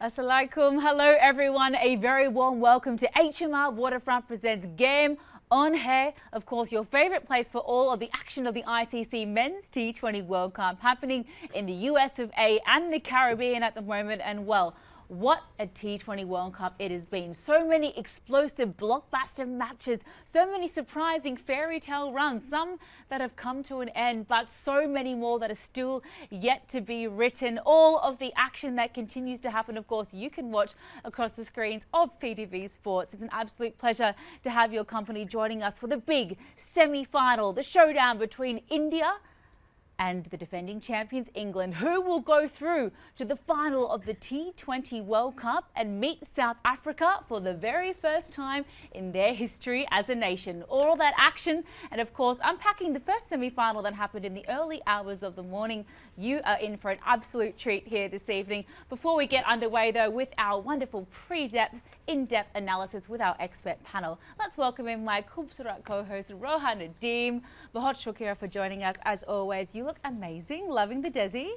Assalamualaikum. Hello everyone. A very warm welcome to HMR Waterfront presents Game on Hair. Of course, your favorite place for all of the action of the ICC Men's T20 World Cup happening in the US of A and the Caribbean at the moment. And well, what a T20 World Cup it has been. So many explosive blockbuster matches, so many surprising fairy tale runs, some that have come to an end, but so many more that are still yet to be written. All of the action that continues to happen, of course, you can watch across the screens of PTV Sports. It's an absolute pleasure to have your company joining us for the big semi-final, the showdown between India and the defending champions England, who will go through to the final of the T20 World Cup and meet South Africa for the very first time in their history as a nation. All that action and of course unpacking the first semi-final that happened in the early hours of the morning. You are in for an absolute treat here this evening. Before we get underway though with our wonderful in-depth analysis with our expert panel, let's welcome in my Khubsurat co-host Rohan Nadeem. Bahut shukriya for joining us as always. You look amazing, loving the Desi.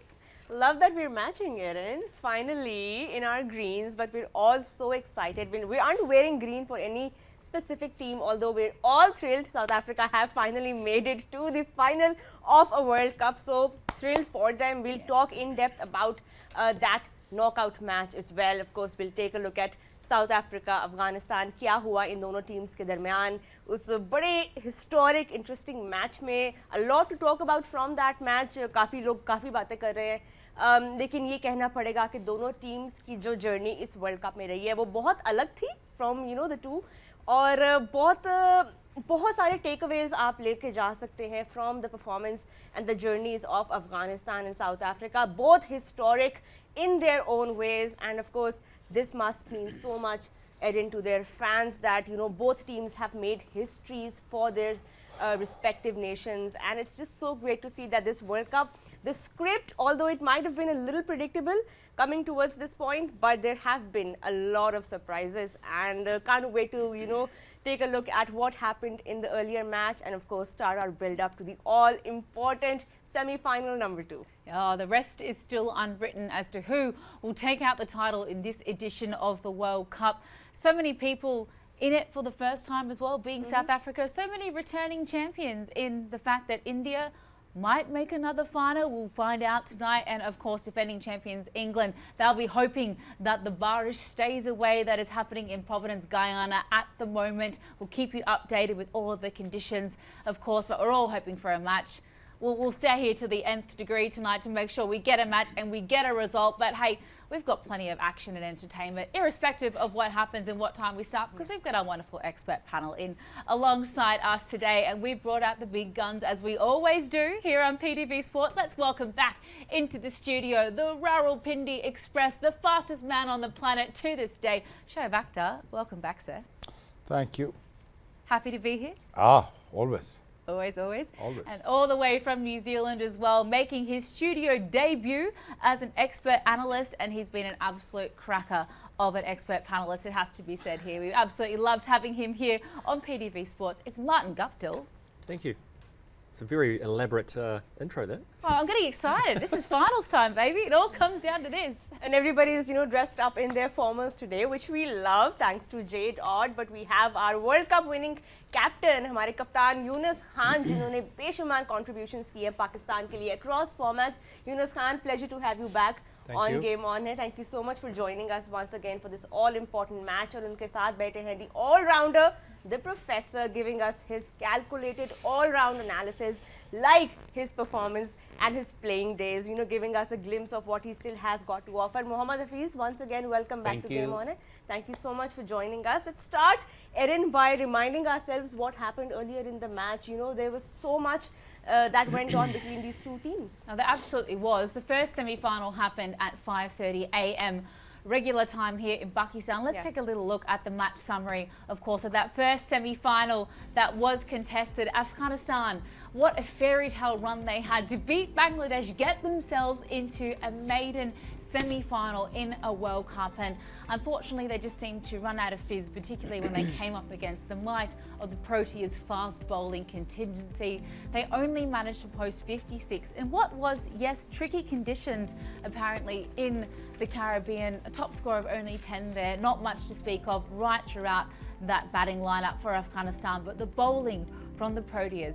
Love that we're matching, Erin. Finally in our greens, but we're all so excited. We aren't wearing green for any specific team, although we're all thrilled South Africa have finally made it to the final of a World Cup. So thrilled for them. We'll talk in depth about that knockout match as well. Of course, we'll take a look at south Africa Afghanistan क्या हुआ इन दोनों teams के दरमियान उस बड़े historic interesting match में a lot to talk about from that match काफ़ी लोग काफ़ी बातें कर रहे हैं लेकिन ये कहना पड़ेगा कि दोनों टीम्स की जो जर्नी इस वर्ल्ड कप में रही है वो बहुत अलग थी फ्रॉम द टू और बहुत सारे टेक अवेज आप लेके जा सकते हैं from the performance and the journeys of Afghanistan and south Africa both historic in their own ways, and of course this must mean so much Erin to their fans that both teams have made histories for their respective nations, and it's just so great to see that this World Cup, the script, although it might have been a little predictable coming towards this point, but there have been a lot of surprises, and can't wait to take a look at what happened in the earlier match, and of course start our build up to the all important semi-final number 2. The rest is still unwritten as to who will take out the title in this edition of the World Cup. So many people in it for the first time as well, being South Africa. So many returning champions in the fact that India might make another final. We'll find out tonight. And of course, defending champions England. They'll be hoping that the barish stays away that is happening in Providence, Guyana at the moment. We'll keep you updated with all of the conditions, of course, but we're all hoping for a match. We'll stay here to the nth degree tonight to make sure we get a match and we get a result. But hey, we've got plenty of action and entertainment, irrespective of what happens and what time we start, because we've got our wonderful expert panel in alongside us today. And we've brought out the big guns, as we always do here on PTV Sports. Let's welcome back into the studio the Rawalpindi Express, the fastest man on the planet to this day, Shoaib Akhtar. Welcome back, sir. Thank you. Happy to be here? Always. Always. Always. And all the way from New Zealand as well, making his studio debut as an expert analyst, and he's been an absolute cracker of an expert panelist, it has to be said here. We absolutely loved having him here on PTV Sports. It's Martin Guptill. Thank you. It's a very elaborate intro there. Oh, I'm getting excited. This is finals time, baby. It all comes down to this. And everybody is, dressed up in their formals today, which we love, thanks to Jade Odd. But we have our World Cup winning captain, हमारे कप्तान यूनुस खान, जिन्होंने बेशुमार contributions किए पाकिस्तान के लिए across formats. Yunus Khan, pleasure to have you back on Game On Air. Thank you so much for joining us once again for this all-important match. और उनके साथ बैठे हैं the all-rounder, the professor, giving us his calculated all-round analysis, like his performance and his playing days, giving us a glimpse of what he still has got to offer. Mohammad Hafiz, once again, welcome back to Game On Air. Thank you so much for joining us. Let's start, Erin, by reminding ourselves what happened earlier in the match. There was so much that went on between these two teams. Now, there absolutely was. The first semi-final happened at 5:30 a.m. regular time here in Pakistan. Let's take a little look at the match summary, of course, of that first semi-final that was contested. Afghanistan, what a fairy tale run they had to beat Bangladesh, get themselves into a maiden semi-final in a World Cup, and unfortunately they just seemed to run out of fizz, particularly when they came up against the might of the Proteas fast bowling contingency. They only managed to post 56 in what was, yes, tricky conditions apparently in the Caribbean top score of only 10 there. Not much to speak of right throughout that batting lineup for Afghanistan, but the bowling from the Proteas.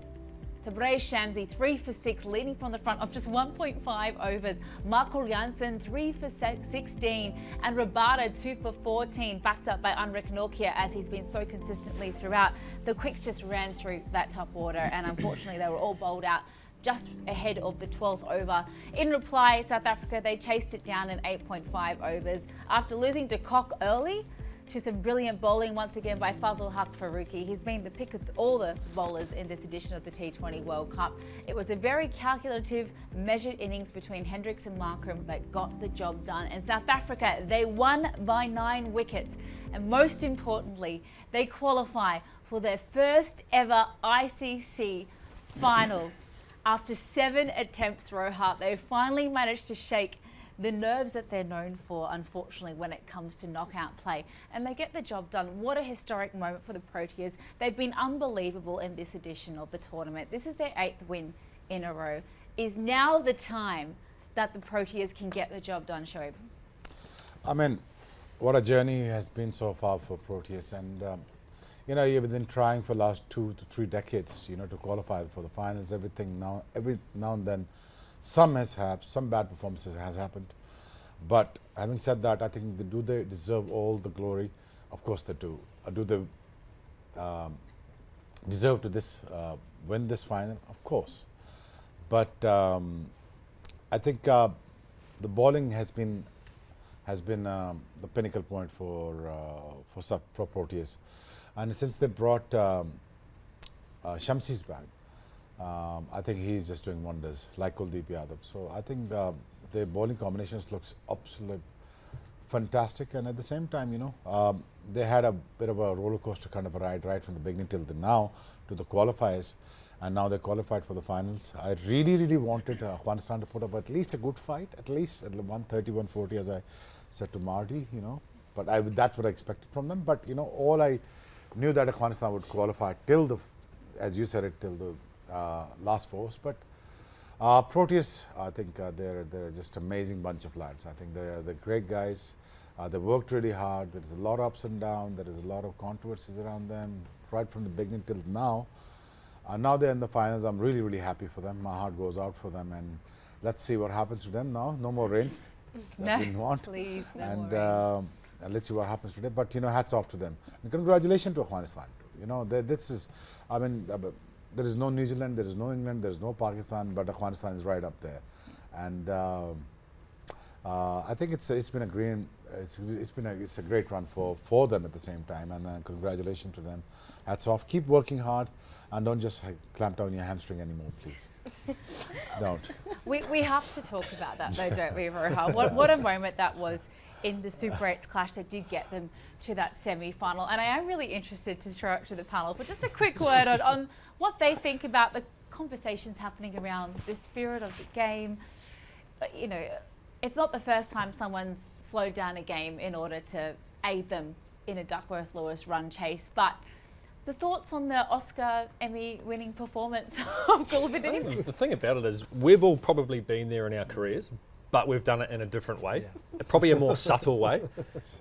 Tabraiz Shamsi 3 for 6, leading from the front of just 1.5 overs. Marco Janssen 3 for 16 and Rabada 2 for 14, backed up by Anrik Nortje as he's been so consistently throughout. The quicks just ran through that top order and unfortunately they were all bowled out just ahead of the 12th over. In reply, South Africa, they chased it down in 8.5 overs. After losing to Cock early, to some brilliant bowling once again by Fazal Haq Faruqi. He's been the pick of all the bowlers in this edition of the T20 World Cup. It was a very calculative, measured innings between Hendricks and Markram that got the job done. And South Africa, they won by 9 wickets. And most importantly, they qualify for their first ever ICC final. After 7 attempts, Rohat, they finally managed to shake the nerves that they're known for, unfortunately, when it comes to knockout play. And they get the job done. What a historic moment for the Proteas. They've been unbelievable in this edition of the tournament. This is their 8th win in a row. Is now the time that the Proteas can get the job done, Shoaib? I mean, what a journey has been so far for Proteas. And, you know, you've been trying for the last 2 to 3 decades, you know, to qualify for the finals, everything. Every now and then, some bad performances has happened, but having said that, I think they deserve all the glory? Of course they do. Do they deserve to win this final? Of course, but I think the bowling has been the pinnacle point for Proteas, and since they brought Shamsi's back. I think he's just doing wonders, like Kuldeep Yadav. So I think the bowling combinations looks absolutely fantastic, and at the same time, you know, they had a bit of a roller coaster kind of a ride right from the beginning till now to the qualifiers, and now they qualified for the finals. I really wanted Afghanistan to put up at least a good fight, at least at 130, 140, as I said to Marty, you know. But that's what I expected from them. But you know, all I knew that Afghanistan would qualify till the, as you said it, till the last 4. But Proteas, I think they're just amazing bunch of lads. I think they're great guys. They worked really hard. There's a lot of ups and downs. There is a lot of controversies around them right from the beginning till now. Now they're in the finals. I'm really happy for them. My heart goes out for them, and let's see what happens to them now. No more rains that we want. Please, no and more rain. and let's see what happens today. But you know, hats off to them. And congratulations to Afghanistan. You know, this is, I mean, there is no New Zealand, there is no England, there is no Pakistan, but Afghanistan is right up there. And I think it's been a great run for them at the same time. And congratulations to them. Hats off. Keep working hard, and don't just clamp down your hamstring anymore, please. Don't. We have to talk about that though, don't we, Roha? What a moment that was in the Super 8's clash that did get them to that semi-final. And I am really interested to throw it to the panel for just a quick word on what they think about the conversations happening around the spirit of the game. You know, it's not the first time someone's slowed down a game in order to aid them in a Duckworth-Lewis run chase, but the thoughts on the Oscar Emmy winning performance of Gulbuddin? The thing about it is we've all probably been there in our careers, but we've done it in a different way, probably a more subtle way.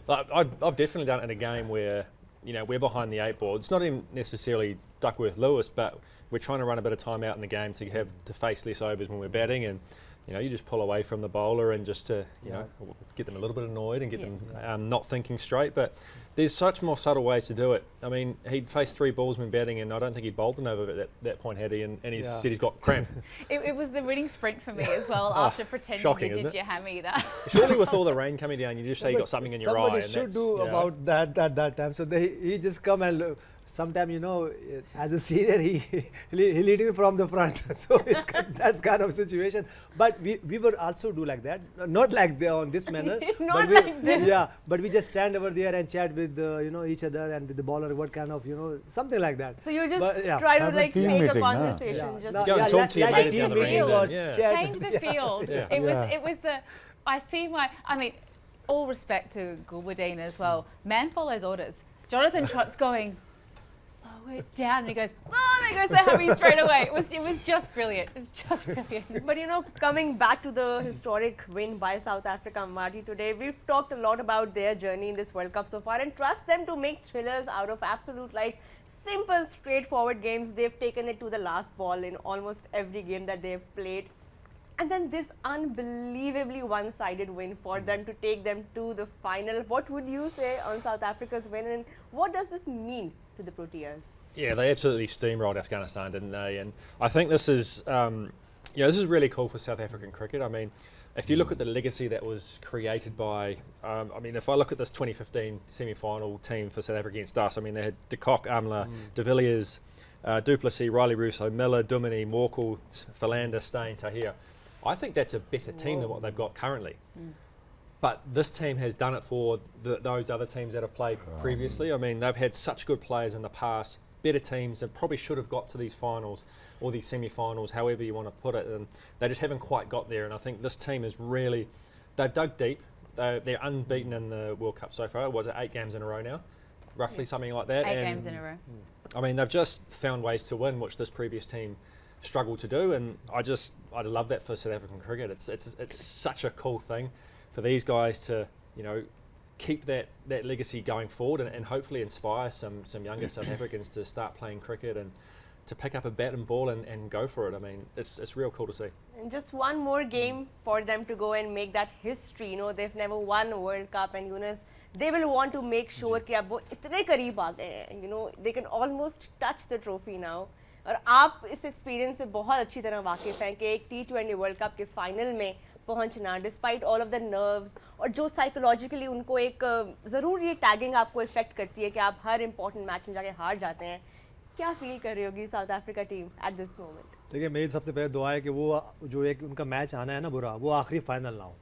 Like, I've definitely done it in a game where, you know, we're behind the 8 ball. It's not even necessarily Duckworth-Lewis, but we're trying to run a bit of time out in the game to face less overs when we're batting, and you know, you just pull away from the bowler and just to, you know, get them a little bit annoyed and get them not thinking straight. But there's such more subtle ways to do it. I mean, he'd faced 3 balls when batting, and I don't think he'd bowled an over at that point, had he? And he said he's got cramp. It was the winning sprint for me as well, after pretending shocking, you did isn't it? your hammy that. Surely with all the rain coming down, you just say you got something in your eye. Somebody should do about that at that time. So he just come and sometime, you know, as a senior, he leading from the front. So it's that kind of situation. But we were also do like that, not like on this manner. Not but like this. Yeah, but we just stand over there and chat with you know, each other and with the bowler, what kind of, you know, something like that. So you just But, yeah. try to Have a like team make a meeting, huh? conversation. Just No, Go and talk to your like mate a down the team range meeting or then, yeah. chat. Change the field. Yeah. It was the, I see I mean, all respect to Gulbuddin as well. Man follows orders. Jonathan Trott's going, slow it down, and he goes, oh, there goes the happy straight away. It was just brilliant. It was just brilliant. But you know, coming back to the historic win by South Africa, Marty, today, we've talked a lot about their journey in this World Cup so far and trust them to make thrillers out of absolute, like, simple, straightforward games. They've taken it to the last ball in almost every game that they've played. And then this unbelievably one-sided win for them to take them to the final. What would you say on South Africa's win, and what does this mean to the Proteas? Yeah, they absolutely steamrolled Afghanistan, didn't they? And I think this is, this is really cool for South African cricket. I mean, if you look at the legacy that was created by, if I look at this 2015 semi-final team for South Africa against us, I mean, they had de Kock, Amla, de Villiers, Du Plessis, Riley Russo, Miller, Duminy, Morkel, Philander, Steyn, Tahir. I think that's a better team than what they've got currently. But this team has done it for those other teams that have played previously. I mean, they've had such good players in the past, better teams that probably should have got to these finals or these semi-finals, however you want to put it, and they just haven't quite got there. And I think this team is really, they've dug deep. They're unbeaten in the World Cup so far. Was it 8 games in a row now? Roughly something like that. 8 games in a row. I mean, they've just found ways to win, which this previous team struggled to do, and I love that for South African cricket. It's such a cool thing for these guys to, keep that legacy going forward and hopefully inspire some younger South Africans to start playing cricket and to pick up a bat and ball and go for it. I mean, it's real cool to see. And just one more game for them to go and make that history. They've never won a World Cup, and Yunus, they will want to make sure कि अब वो इतने करीब आ गए हैं. They can almost touch the trophy now. और आप इस एक्सपीरियंस से बहुत अच्छी तरह वाकिफ़ हैं कि एक T20 वर्ल्ड कप के फाइनल में पहुंचना despite all of the nerves, और जो साइकोलॉजिकली उनको एक ज़रूर ये टैगिंग आपको इफेक्ट करती है कि आप हर इंपॉर्टेंट मैच में जाके हार जाते हैं. क्या फील कर रही होगी south Africa team at this moment? देखिए, मेरी सबसे पहले दुआ है कि वो जो एक उनका मैच आना है ना बुरा, वो आखिरी फाइनल ना हो.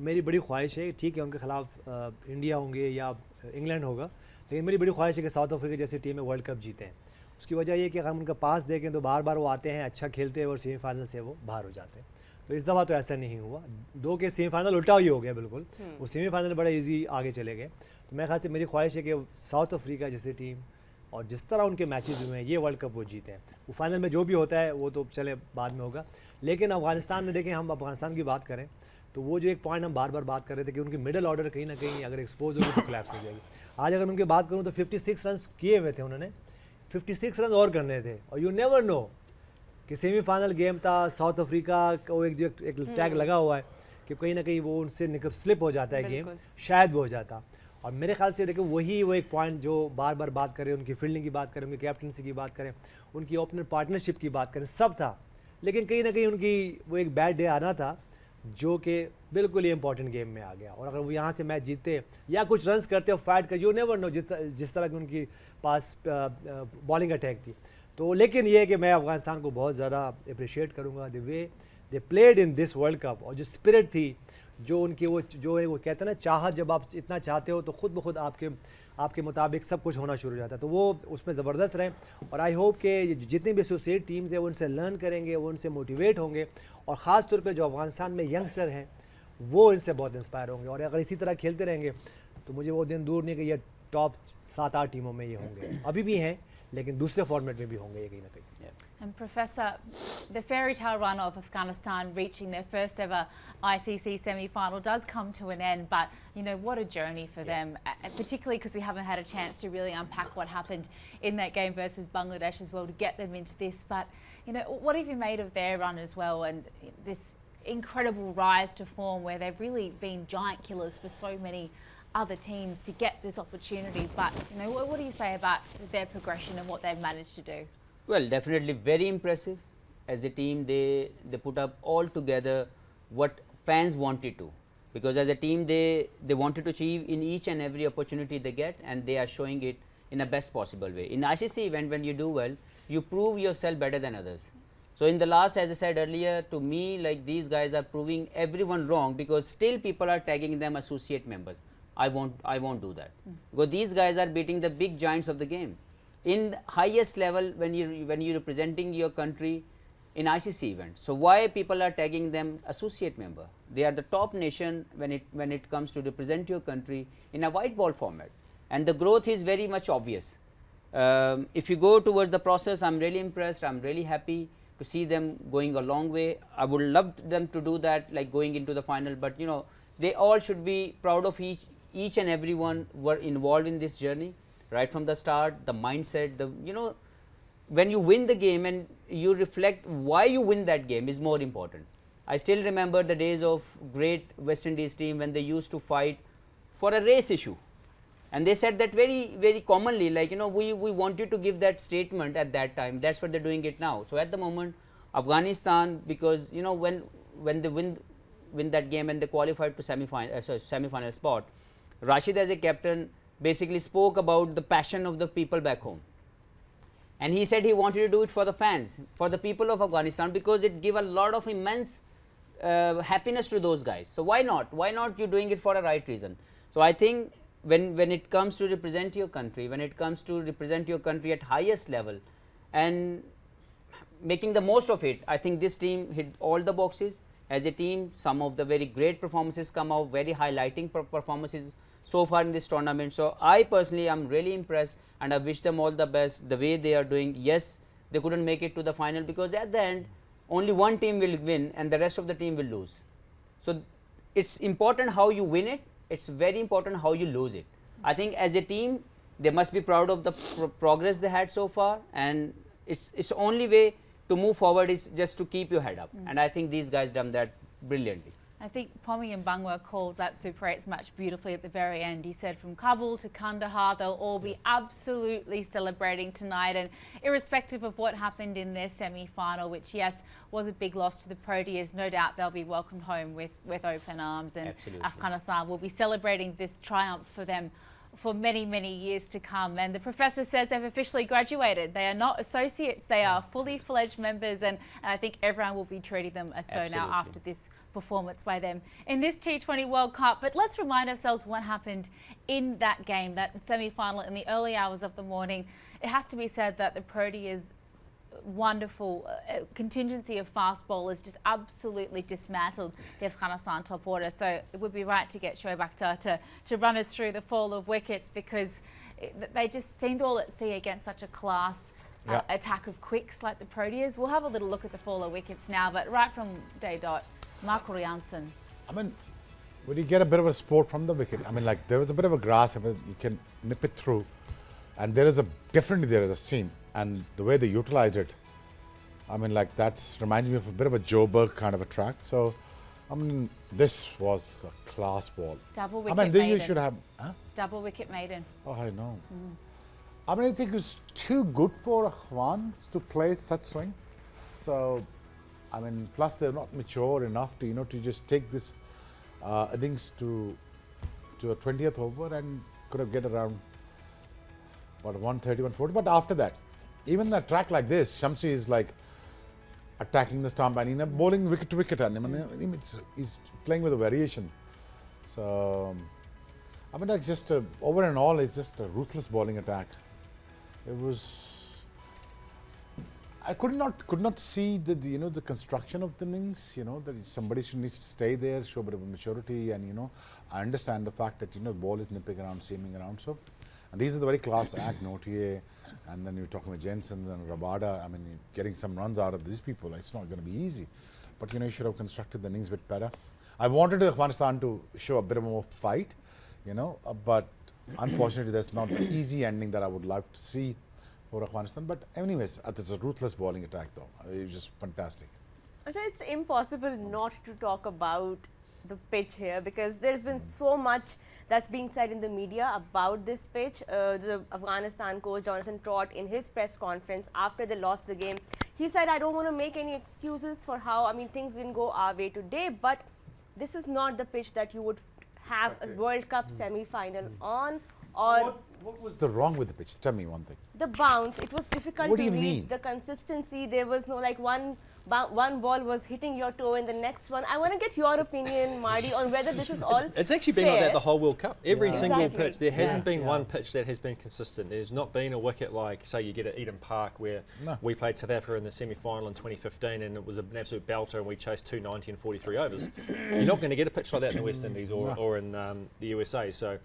मेरी बड़ी ख्वाहिश है, ठीक है उनके खिलाफ इंडिया होंगे या इंग्लैंड होगा, लेकिन मेरी बड़ी ख्वाहिश है कि साउथ अफ्रीका जैसी टीम में वर्ल्ड कप जीते हैं. उसकी वजह ये कि अगर हम उनका पास देखें तो बार बार वो आते हैं, अच्छा खेलते हैं और सेमीफाइनल से वो बाहर हो जाते हैं. तो इस दफ़ा तो ऐसा नहीं हुआ. 2 के सेमीफाइनल उल्टा ही हो गया बिल्कुल. वो सेमीफाइनल बड़ा इजी आगे चले गए. तो मेरे ख्याल से मेरी ख्वाहिश है कि साउथ अफ्रीका जैसी टीम और जिस तरह उनके मैचेस हुए हैं, ये वर्ल्ड कप वो जीते हैं. वो फाइनल में जो भी होता है वो तो चले बाद में होगा. लेकिन अफगानिस्तान में देखें, हम अफगानिस्तान की बात करें तो वो जो एक पॉइंट हम बार बार बात कर रहे थे कि उनकी मिडल ऑर्डर कहीं ना कहीं अगर एक्सपोज होगी तो कोलैप्स हो जाएगी. आज अगर उनकी बात करूँ तो 56 रन किए हुए थे उन्होंने, 56 रन और करने थे. और यू नेवर नो कि सेमीफाइनल गेम था, साउथ अफ्रीका को एक टैग लगा हुआ है कि कहीं ना कहीं वो उनसे स्लिप हो जाता है गेम, शायद भी हो जाता. और मेरे ख्याल से देखो वही वो एक पॉइंट जो बार बार बात करें, उनकी फील्डिंग की बात करें, उनकी कैप्टनसी की बात करें, उनकी ओपनर पार्टनरशिप की बात करें, सब था. लेकिन कहीं ना कहीं उनकी वो एक बैड डे आना था जो कि बिल्कुल ही इंपॉर्टेंट गेम में आ गया. और अगर वो यहाँ से मैच जीतते या कुछ रन्स करते और फाइट कर, यू नेवर नो जिस तरह की उनकी पास बॉलिंग अटैक थी. तो लेकिन ये है कि मैं अफगानिस्तान को बहुत ज़्यादा अप्रिशिएट करूँगा the way they played in this world cup. और जो स्पिरिट थी, जो उनकी वो कहते हैं ना, चाहत, जब आप इतना चाहते हो तो खुद ब खुद आपके मुताबिक सब कुछ होना शुरू हो जाता है. तो वो उसमें ज़बरदस्त रहे. और आई होप कि जितनी भी एसोसिएट टीम्स हैं वो उनसे लर्न करेंगे, वो उनसे मोटिवेट होंगे, और ख़ास तौर पे जो अफगानिस्तान में यंगस्टर हैं वो इनसे बहुत इंस्पायर होंगे. और अगर इसी तरह खेलते रहेंगे तो मुझे वो दिन दूर नहीं कि ये टॉप 7-8 टीमों में ये होंगे. अभी भी हैं, लेकिन दूसरे फॉर्मेट में भी होंगे ये कहीं ना कहीं. And Professor, the fairy tale run of Afghanistan reaching their first ever ICC semi-final does come to an end, but what a journey for them, particularly because we haven't had a chance to really unpack what happened in that game versus Bangladesh as well to get them into this. But what have you made of their run as well, and this incredible rise to form where they've really been giant killers for so many other teams to get this opportunity? But what do you say about their progression and what they've managed to do? Well, definitely very impressive. As a team, they put up all together what fans wanted to, because as a team they wanted to achieve in each and every opportunity they get, and they are showing it in the best possible way. In ICC event, when you do well, you prove yourself better than others. So in the last, as I said earlier, to me, like, these guys are proving everyone wrong, because still people are tagging them associate members. I won't do that, because these guys are beating the big giants of the game. In the highest level, when you're representing your country in ICC events. So why people are tagging them associate member? They are the top nation when it comes to represent your country in a white ball format, and the growth is very much obvious. If you go towards the process, I'm really impressed. I'm really happy to see them going a long way. I would love them to do that, like going into the final. But you know, they all should be proud of each and everyone were involved in this journey right from the start. The mindset, the when you win the game and you reflect why you win that game is more important. I still remember the days of great West Indies team when they used to fight for a race issue. And they said that very commonly, like we want you to give that statement at that time. That's what they're doing it now. So at the moment, Afghanistan, because when they win that game and they qualified to semi-final spot, Rashid as a captain basically spoke about the passion of the people back home. And he said he wanted to do it for the fans, for the people of Afghanistan, because it gave a lot of immense happiness to those guys. So why not? Why not you doing it for a right reason? So I think when it comes to represent your country, when it comes to represent your country at highest level and making the most of it, I think this team hit all the boxes. As a team, some of the very great performances come out, very highlighting performances so far in this tournament. So I personally am really impressed and I wish them all the best the way they are doing. Yes, they couldn't make it to the final because at the end only one team will win and the rest of the team will lose. So it's important how you win it. It's very important how you lose it. I think as a team, they must be proud of the progress they had so far, and it's only way to move forward is just to keep your head up. And I think these guys done that brilliantly. I think Pommy and Bangwa called that Super 8's match beautifully at the very end. He said from Kabul to Kandahar, they'll all be absolutely celebrating tonight, and irrespective of what happened in their semi-final, which yes, was a big loss to the Proteas, no doubt they'll be welcomed home with open arms, and Absolutely. Afghanistan will be celebrating this triumph for them for many, many years to come. And the professor says they've officially graduated. They are not associates, they are fully fledged members, and I think everyone will be treating them as so now Absolutely. after this performance by them in this T20 World Cup. But let's remind ourselves what happened in that game, that semi-final in the early hours of the morning. It has to be said that the Proteas' wonderful contingency of fast bowlers just absolutely dismantled the Afghanistan top order. So it would be right to get Shoaib Akhtar to run us through the fall of wickets, because they just seemed all at sea against such a class attack of quicks like the Proteas. We'll have a little look at the fall of wickets now, but right from day dot, Marco Janssen. I mean, when you get a bit of a sport from the wicket, I mean, like there was a bit of a grass, I mean, you can nip it through, and definitely there is a seam, and the way they utilized it, I mean, like that reminds me of a bit of a Joburg kind of a track. So, I mean, this was a class ball. Double wicket I mean, then you maiden. should have. Double wicket maiden. Oh, I know. I mean, I think it's too good for Afghans to play such swing. So, I mean, plus they're not mature enough to to just take this innings to a 20th over and could have get around what 130, 140. But after that, even a track like this, Shamsi is like attacking the stump and bowling wicket to wicket, and he's playing with a variation. So, I mean, like just over and all, it's just a ruthless bowling attack. It was. I could not see the construction of the innings. That somebody needs to stay there, show a bit of maturity, and I understand the fact that the ball is nipping around, seaming around. So, and these are the very class act, Notier, and then you're talking with Jensens and Rabada. I mean, getting some runs out of these people, it's not going to be easy. But you should have constructed the innings a bit better. I wanted Afghanistan to show a bit of more fight, but unfortunately, there's not an easy ending that I would like to see for Afghanistan. But anyways, it's a ruthless bowling attack, though. It was just fantastic. So it's impossible not to talk about the pitch here, because there's been so much that's being said in the media about this pitch. The Afghanistan coach Jonathan Trott, in his press conference after they lost the game, he said, I don't want to make any excuses for how, things didn't go our way today, but this is not the pitch that you would have a World Cup semi-final on. Or what was the wrong with the pitch? Tell me one thing. the bounce, it was difficult What to do you read. mean? The consistency, there was no one ball was hitting your toe and the next one. I want to get your opinion, Marty, on whether this is all It's actually been like that the whole World Cup. Every single Exactly. pitch, there hasn't been Yeah. one pitch that has been consistent. There's not been a wicket like, say, you get at Eden Park, where No. we played South Africa in the semi-final in 2015, and it was an absolute belter, and we chased 290 in 43 overs. You're not going to get a pitch like that in the West Indies or in the USA. So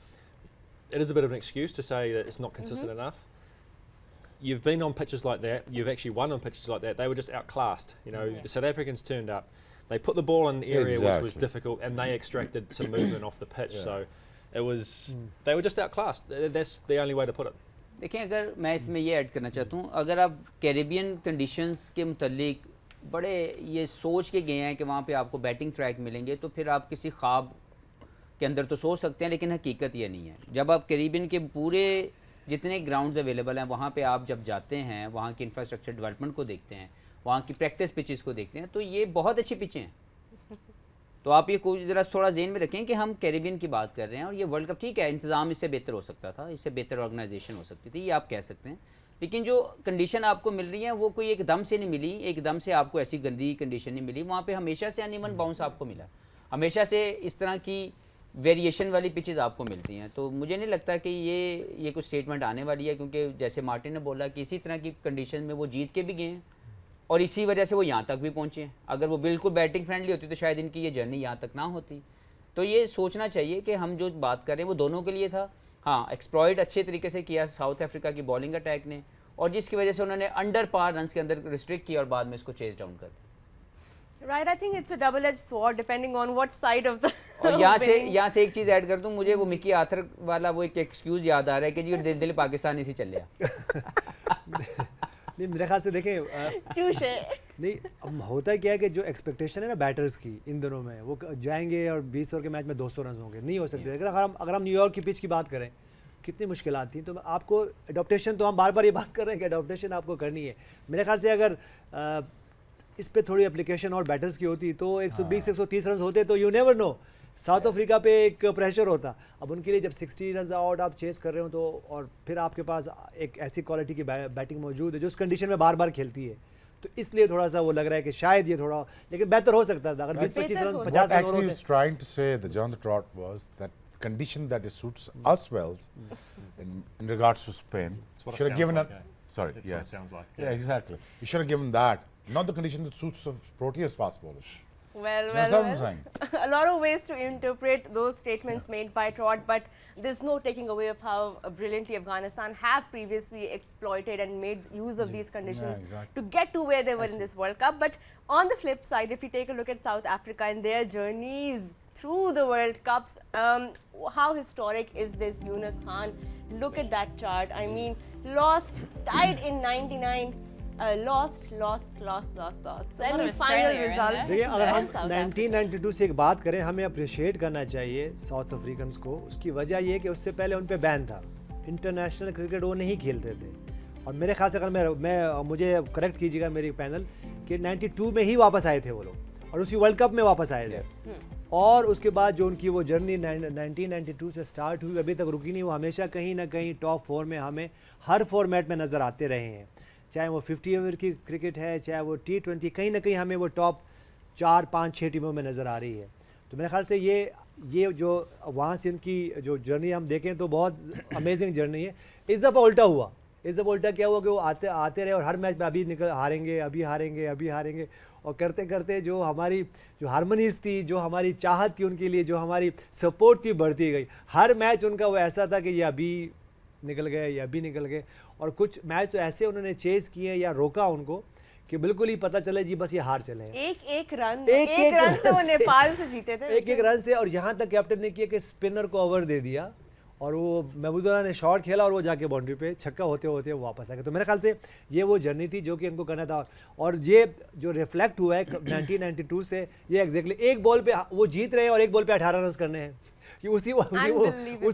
it is a bit of an excuse to say that it's not consistent enough. you've been on pitches like that, you've actually won on pitches like that. They were just outclassed. You know, the South Africans turned up. They put the ball in the area which was difficult, and they extracted some movement off the pitch. So it was they were just outclassed. That's the only way to put it. देखिए, अगर मैं इसमें ये add करना चाहता हूँ, अगर आप कैरिबियन कंडीशंस के मुतालिक बड़े ये सोच के गए हैं कि वहाँ पे आपको बैटिंग ट्रैक मिलेंगे, तो फिर आप किसी ख्वाब के अंदर तो सोच सकते हैं, लेकिन हकीकत ये नहीं है. जब आप कैरिबियन के पूरे जितने ग्राउंड्स अवेलेबल हैं वहाँ पे आप जब जाते हैं, वहाँ की इंफ्रास्ट्रक्चर डेवलपमेंट को देखते हैं, वहाँ की प्रैक्टिस पिचेस को देखते हैं, तो ये बहुत अच्छी पिचें हैं. तो आप ये कुछ ज़रा थोड़ा ज़हन में रखें कि हम कैरिबियन की बात कर रहे हैं, और ये वर्ल्ड कप ठीक है, इंतज़ाम इससे बेहतर हो सकता था, इससे बेहतर ऑर्गेनाइजेशन हो सकती थी, ये आप कह सकते हैं. लेकिन जो कंडीशन आपको मिल रही है वो कोई एकदम से नहीं मिली, एकदम से आपको ऐसी गंदी कंडीशन नहीं मिली. वहाँ पे हमेशा से अनइवन बाउंस आपको मिला, हमेशा से इस तरह की वेरिएशन वाली पिचेस आपको मिलती हैं. तो मुझे नहीं लगता कि ये कुछ स्टेटमेंट आने वाली है, क्योंकि जैसे मार्टिन ने बोला कि इसी तरह की कंडीशन में वो जीत के भी गए हैं, और इसी वजह से वो यहाँ तक भी पहुँचे हैं. अगर वो बिल्कुल बैटिंग फ्रेंडली होती तो शायद इनकी ये जर्नी यहाँ तक ना होती. तो ये सोचना चाहिए कि हम जो बात कर रहे हैं वो दोनों के लिए था. हाँ, एक्सप्लॉइट अच्छे तरीके से किया साउथ अफ्रीका की बॉलिंग अटैक ने, और जिसकी वजह से उन्होंने अंडर पार रन्स के अंदर रिस्ट्रिक्ट किया और बाद में इसको चेस डाउन कर दिया. Right, I think it's a double-edged sword depending on what side of the. और यहाँ से एक चीज़ ऐड कर दूँ, मुझे वो मिकी आर्थर वाला वो एक एक्सक्यूज़ याद आ रहा है कि जी दिल पाकिस्तान इसी चल गया. नहीं, मेरे ख्याल से देखें नहीं, अब होता क्या है कि जो एक्सपेक्टेशन है ना बैटर्स की इन दिनों में, वो जाएंगे और 20 ओवर के मैच में 200 रन होंगे, नहीं हो सकते. अगर हम न्यूयॉर्क की पिच की बात करें, कितनी मुश्किलात थी. तो आपको अडॉप्टेशन, तो हम बार बार ये बात कर रहे हैं कि अडॉप्टेशन आपको करनी है. मेरे ख्याल से अगर इस पे थोड़ी एप्लीकेशन और बैटर्स की होती तो 120-130 रन होते, तो you never know. South Africa पे एक प्रेशर होता. अब उनके लिए जब 60 रन आउट आप चेस कर रहे हो, तो और फिर आपके पास एक ऐसी क्वालिटी की बैटिंग मौजूद है जो उस कंडीशन में बार बार खेलती है, तो इसलिए थोड़ा सा वो लग रहा है कि शायद ये थोड़ा, लेकिन बेहतर हो सकता था अगर 20-25 run 50 run actually was trying to say the Jonathan Trott was that condition that suits us well in regards to Spain. Should have given like, it. Sorry, That's yeah. what it sounds like. Yeah, exactly. You should have given that, not the condition that suits the Proteas fast bowlers. Well, That's what I'm saying. A lot of ways to interpret those statements made by Trott, but there's no taking away of how brilliantly Afghanistan have previously exploited and made use of these conditions to get to where they were in this World Cup. But on the flip side, if you take a look at South Africa and their journeys through the World Cups, how historic is this Yunus Khan? Look at that chart. I mean, lost, tied in 99. Lost. Semi-final result. देखिए, अगर हम 1992 से एक बात करें, हमें appreciate करना चाहिए साउथ अफ्रीकन्स को. उसकी वजह ये है कि उससे पहले उन पे बैन था, इंटरनेशनल क्रिकेट वो नहीं खेलते थे. और मेरे ख्याल से, अगर मैं मुझे करेक्ट कीजिएगा मेरी पैनल, कि 92 में ही वापस आए थे वो लोग, और उसी वर्ल्ड कप में वापस आए थे. और उसके बाद जो उनकी वो जर्नी 1992 से स्टार्ट हुई, अभी तक रुकी नहीं. वो हमेशा कहीं ना कहीं टॉप 4 में हमें हर फॉर्मेट में नज़र आते रहे हैं, चाहे वो 50 ओवर की क्रिकेट है, चाहे वो T20, कहीं ना कहीं हमें वो टॉप 4, 5, 6 टीमों में नज़र आ रही है. तो मेरे ख्याल से ये जो वहाँ से उनकी जो जर्नी हम देखें तो बहुत अमेजिंग जर्नी है. इस दफ़ा उल्टा हुआ. इस दफ़ा उल्टा क्या हुआ कि वो आते रहे और हर मैच में अभी हारेंगे, और करते करते जो हमारी जो हारमोनीज थी, जो हमारी चाहत थी उनके लिए, जो हमारी सपोर्ट थी, बढ़ती गई. हर मैच उनका वो ऐसा था कि ये अभी निकल गए, और कुछ मैच तो ऐसे उन्होंने चेस किए या रोका उनको कि बिल्कुल ही पता चले जी बस ये हार चले हैं. एक रन से वो नेपाल से जीते थे. एक रन से, और यहाँ तक कैप्टन ने किया कि स्पिनर को ओवर दे दिया, और वो महमूदुल्लाह ने शॉट खेला और वो जाके बाउंड्री पे छक्का होते होते वो वापस आ गए. तो मेरे ख्याल से ये वो जर्नी थी जो कि इनको करना था. और ये जो रिफ्लेक्ट हुआ है 1992 से, ये एग्जैक्टली एक बॉल पे वो जीत रहे हैं और एक बॉल पे 18 रन करने हैं, कि उसी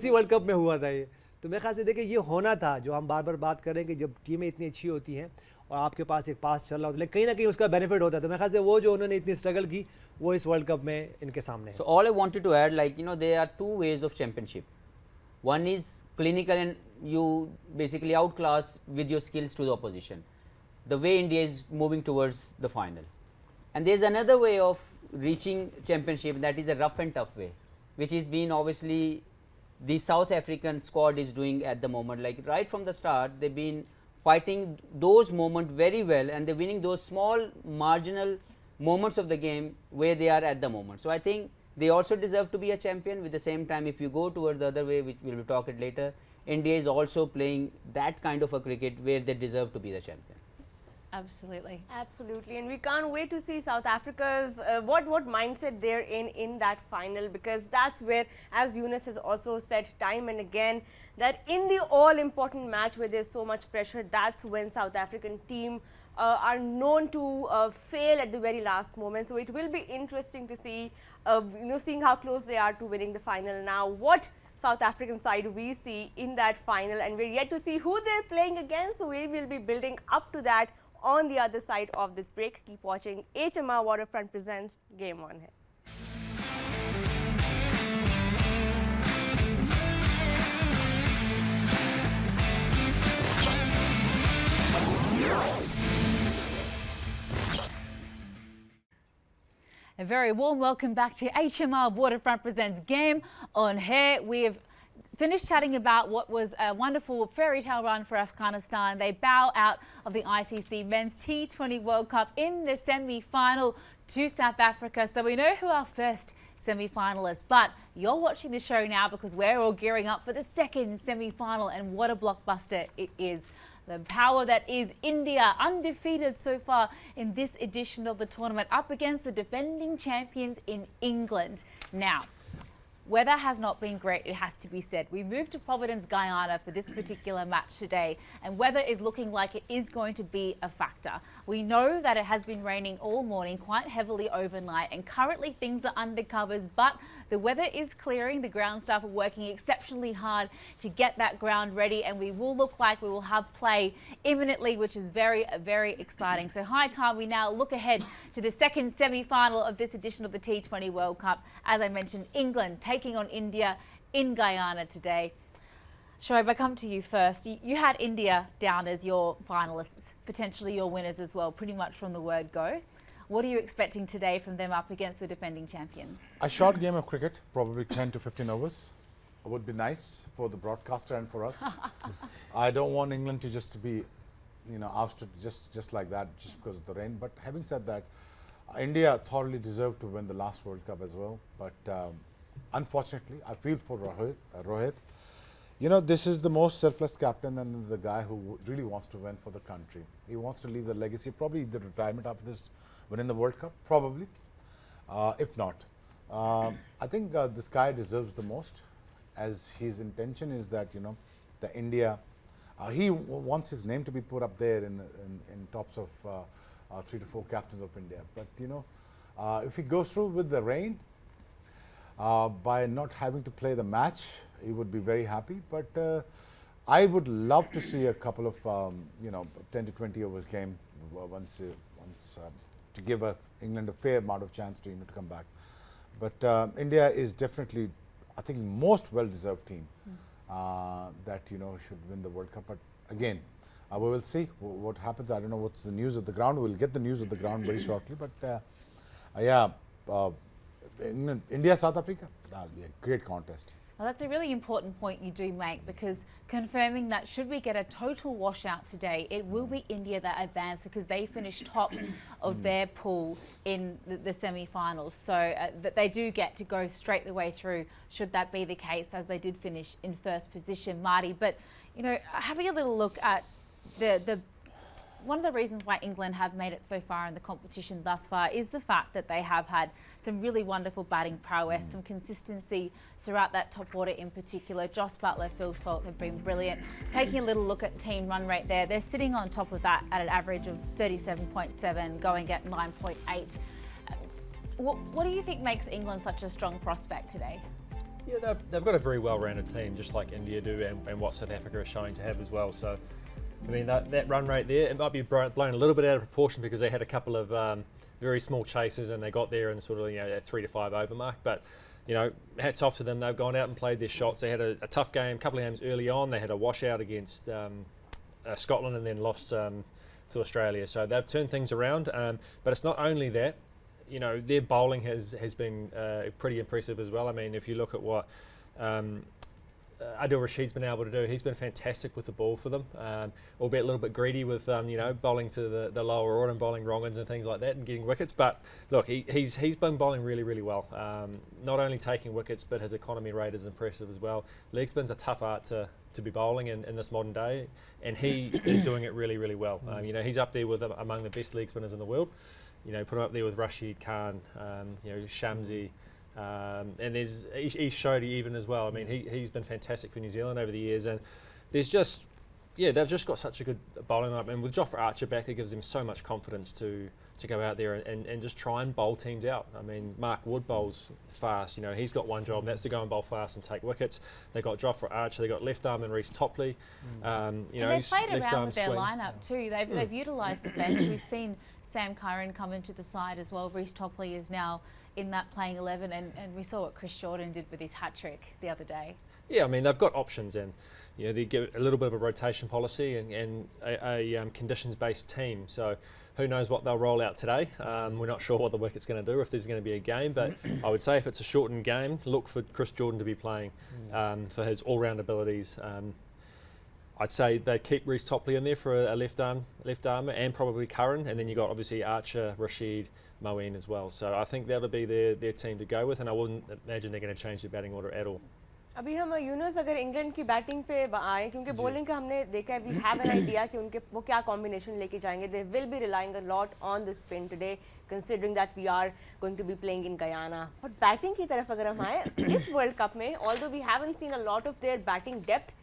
वर्ल्ड कप में हुआ था ये. तो मेरे ख्याल से देखिए, ये होना था जो हम बार बार बात कर रहे हैं कि जब टीमें इतनी अच्छी होती हैं और आपके पास एक पास चल रहा होता है, लेकिन कहीं ना कहीं उसका बेनिफिट होता है. तो मेरे ख्याल से वो जो उन्होंने इतनी स्ट्रगल की, वो इस वर्ल्ड कप में इनके सामने है. So all I wanted to add, like, you know, there are two ways of championship. One is clinical, and you basically outclass with your skills to the opposition, the way India is moving towards the final. And there is another way of reaching championship, that is a rough and tough way, which is being obviously the South African squad is doing at the moment. Like right from the start, they've been fighting those moments very well, and they're winning those small marginal moments of the game where they are at the moment. So I think they also deserve to be a champion. With the same time, if you go towards the other way, which we will talk it later, India is also playing that kind of a cricket where they deserve to be the champion. Absolutely. Absolutely, and we can't wait to see South Africa's what mindset they're in that final, because that's where, as Yunus has also said time and again, that in the all important match where there's so much pressure, that's when South African team are known to fail at the very last moment. So it will be interesting to see, seeing how close they are to winning the final. Now, what South African side we see in that final, and we're yet to see who they're playing against. So we will be building up to that on the other side of this break. Keep watching. HMR Waterfront presents Game On Hai. A very warm welcome back to HMR Waterfront presents Game On Hai. We have finished chatting about what was a wonderful fairy tale run for Afghanistan. They bow out of the ICC Men's T20 World Cup in the semi-final to South Africa. So we know who our first semi-finalists, but you're watching the show now because we're all gearing up for the second semi-final, and what a blockbuster it is. The power that is India, undefeated so far in this edition of the tournament, up against the defending champions in England. Now, weather has not been great, it has to be said. We moved to Providence, Guyana for this particular match today, and weather is looking like it is going to be a factor. We know that it has been raining all morning, quite heavily overnight, and currently things are under covers, but the weather is clearing. The ground staff are working exceptionally hard to get that ground ready, and we will look like we will have play imminently, which is very, very exciting. So high time we now look ahead to the second semi-final of this edition of the T20 World Cup. As I mentioned, England taking on India in Guyana today. Shoaib, I come to you first. You had India down as your finalists, potentially your winners as well, pretty much from the word go. What are you expecting today from them up against the defending champions? A short game of cricket, probably 10 to 15 overs, would be nice for the broadcaster and for us. I don't want England to just be, ousted just like that, just because of the rain. But having said that, India thoroughly deserved to win the last World Cup as well. But unfortunately, I feel for Rohit. This is the most selfless captain and the guy who really wants to win for the country. He wants to leave the legacy, probably the retirement after this, winning the World Cup, probably. If not, I think this guy deserves the most, as his intention is that, the India, he wants his name to be put up there in tops of 3 to 4 captains of India. But, if he goes through with the rain, by not having to play the match, he would be very happy. But I would love to see a couple of 10 to 20 overs game once to give England a fair amount of chance to to come back. But India is definitely, I think, most well-deserved team that should win the World Cup. But again, we will see what happens. I don't know what's the news of the ground. We'll get the news of the ground very shortly. But yeah. India, South Africa, that'll be a great contest. Well, that's a really important point you do make, because confirming that should we get a total washout today, it will be India that advance, because they finished top of their pool in the semi-finals. So that they do get to go straight the way through, should that be the case, as they did finish in first position, Marty. But, having a little look at the one of the reasons why England have made it so far in the competition thus far is the fact that they have had some really wonderful batting prowess, some consistency throughout that top order in particular. Joss Buttler, Phil Salt have been brilliant. Taking a little look at team run rate there, they're sitting on top of that at an average of 37.7, going at 9.8. What do you think makes England such a strong prospect today? Yeah, they've got a very well-rounded team, just like India do, and what South Africa is showing to have as well. So, I mean, that run rate there, it might be blown a little bit out of proportion because they had a couple of very small chases and they got there in sort of that 3 to 5 over mark. But hats off to them. They've gone out and played their shots. They had a tough game, a couple of games early on. They had a washout against Scotland and then lost to Australia. So they've turned things around. But it's not only that. Their bowling has been pretty impressive as well. I mean, if you look at what Adil Rashid's been able to do. He's been fantastic with the ball for them, albeit a little bit greedy with bowling to the lower order and bowling wrong ins and things like that and getting wickets. But look, he's been bowling really well. Not only taking wickets, but his economy rate is impressive as well. Leg spin's a tough art to be bowling in this modern day, and he is doing it really well. He's up there with among the best leg spinners in the world. Put him up there with Rashid Khan, Shamsi. And there's Ish Shodhi even as well. I mean, he's been fantastic for New Zealand over the years, and there's just, they've just got such a good bowling lineup. And with Jofra Archer back, it gives him so much confidence to go out there and just try and bowl teams out. I mean, Mark Wood bowls fast. He's got one job, and that's to go and bowl fast and take wickets. They got Jofra Archer, they got left arm and Reece Topley. And they've played around with their lineup too. They've utilised the bench. We've seen Sam Curran come into the side as well. Reece Topley is now in that playing 11, and we saw what Chris Jordan did with his hat-trick the other day. Yeah, I mean, they've got options, and they give a little bit of a rotation policy and a conditions-based team. So who knows what they'll roll out today. We're not sure what the wicket's going to do, if there's going to be a game, but I would say if it's a shortened game, look for Chris Jordan to be playing for his all-round abilities. I'd say they keep Reece Topley in there for a left armour, and probably Curran, and then you got obviously Archer, Rashid, Moeen as well. So I think that'll be their team to go with, and I wouldn't imagine they're going to change their batting order at all. अभी हम यूनुस अगर England की batting पे आए, क्योंकि bowling का हमने देखा है, वी हैव एन आइडिया कि उनके वो क्या कॉम्बिनेशन लेके जाएंगे. They will be relying a lot on the spin today, considering that we are going to be playing in Guyana. और बैटिंग की तरफ अगर हम आए इस वर्ल्ड कप में, although we haven't seen a lot of their batting depth,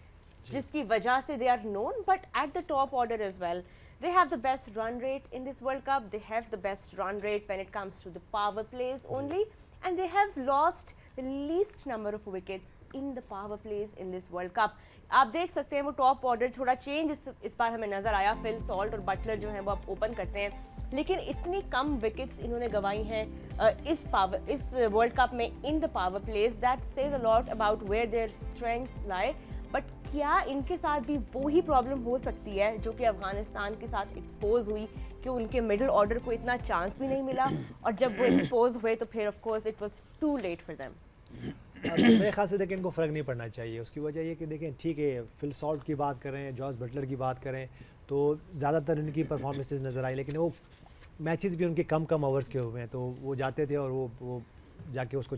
जिसकी वजह से they are known, but at the top order as well. They have the best run rate in this World Cup. They have the best run rate when it comes to the power plays only, and they have lost the least number of wickets in the power plays in this World Cup. आप देख सकते हैं वो top order थोड़ा change इस बार हमें नजर आया. फिल सॉल्ट और बटलर जो हैं वो आप ओपन करते हैं, लेकिन इतनी कम विकेट्स इन्होंने गंवाई हैं इस वर्ल्ड कप में in the power plays. That says a lot about where their strengths lie. But क्या इनके साथ भी वही प्रॉब्लम हो सकती है जो कि अफगानिस्तान के साथ एक्सपोज हुई, कि उनके मिडिल ऑर्डर को इतना चांस भी नहीं मिला, और जब वो एक्सपोज हुए तो फिर of course it was too late for them. मेरे ख्याल से देखिए इनको फ़र्क नहीं पड़ना चाहिए. उसकी वजह ये कि देखें, ठीक है, फिल सॉल्ट की बात करें, जॉस बटलर की बात करें, तो ज़्यादातर इनकी परफॉर्मेंसेस नज़र आई, लेकिन वो मैचेस भी उनके कम ओवर्स के हुए हैं, तो वो जाते थे और वो जाके उसको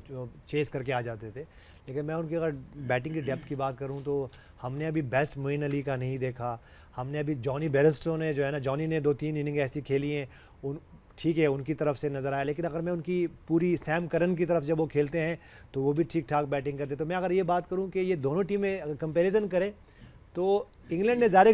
चेस करके आ जाते थे. लेकिन मैं उनकी अगर बैटिंग की डेप्थ की बात करूं तो हमने अभी बेस्ट मोइन अली का नहीं देखा. हमने अभी जॉनी बेयरस्टो ने जो है ना, जॉनी ने 2-3 इनिंग ऐसी खेली हैं, ठीक है, उनकी तरफ से नज़र आया. लेकिन अगर मैं उनकी पूरी सैम करन की तरफ जब वो खेलते हैं तो वो भी ठीक ठाक बैटिंग करते. तो मैं अगर ये बात करूँ कि ये दोनों टीमें अगर कंपेरिजन करें तो इंग्लैंड ने ज़्यादा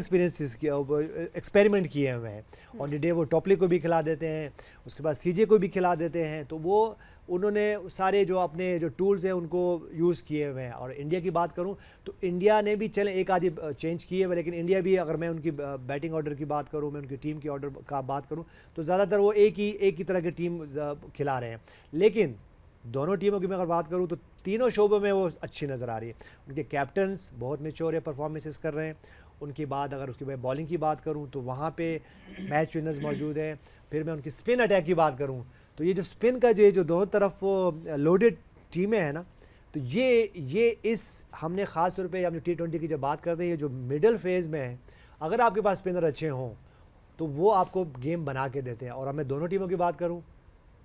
एक्सपेरिमेंट किए हुए हैं. ऑन द डे वो टॉपली को भी खिला देते हैं, उसके बाद सीजे को भी खिला देते हैं. तो वो उन्होंने सारे जो अपने जो टूल्स हैं उनको यूज़ किए हुए हैं. और इंडिया की बात करूं तो इंडिया ने भी चले एक आधी चेंज किए हुए, लेकिन इंडिया भी अगर मैं उनकी बैटिंग ऑर्डर की बात करूं, मैं उनकी टीम की ऑर्डर का बात करूं, तो ज़्यादातर वो एक ही तरह की टीम खिला रहे हैं. लेकिन दोनों टीमों की मैं अगर बात करूं तो तीनों शोबों में वो अच्छी नज़र आ रही है. उनके कैप्टन्स बहुत मैच्योर है, परफॉर्मेंसेस कर रहे हैं. उनके बाद अगर उसकी मैं बॉलिंग की बात करूं तो वहाँ पे मैच विनर्स मौजूद हैं. फिर मैं उनकी स्पिन अटैक की बात करूं तो ये जो स्पिन का जो दोनों तरफ लोडेड टीमें हैं ना, तो ये इस हमने ख़ास तौर पे हम जो T20 की जब बात करते हैं, ये जो मिडिल फेज़ में है, अगर आपके पास स्पिनर अच्छे हों तो वो आपको गेम बना के देते हैं. और अब मैं दोनों टीमों की बात करूं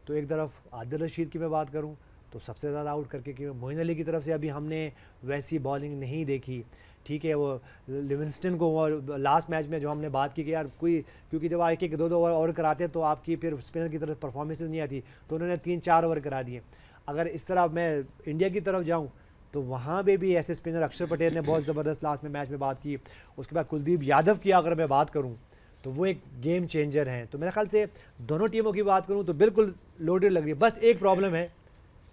तो एक तरफ आदिल रशीद की मैं बात करूं तो सबसे ज़्यादा आउट करके कि मोइन अली की तरफ से अभी हमने वैसी बॉलिंग नहीं देखी. ठीक है, वो लिविंगस्टन को लास्ट मैच में जो हमने बात की कि यार क्योंकि जब आप 1-2 ओवर कराते हैं तो आपकी फिर स्पिनर की तरफ परफॉर्मेंसेस नहीं आती, तो उन्होंने 3-4 ओवर करा दिए. अगर इस तरह मैं इंडिया की तरफ जाऊं तो वहाँ पे भी ऐसे स्पिनर, अक्षर पटेल ने बहुत ज़बरदस्त लास्ट में मैच में बात की. उसके बाद कुलदीप यादव की अगर मैं बात करूँ तो वो एक गेम चेंजर हैं. तो मेरे ख्याल से दोनों टीमों की बात करूँ तो बिल्कुल लोडेड लग रही है. बस एक प्रॉब्लम है,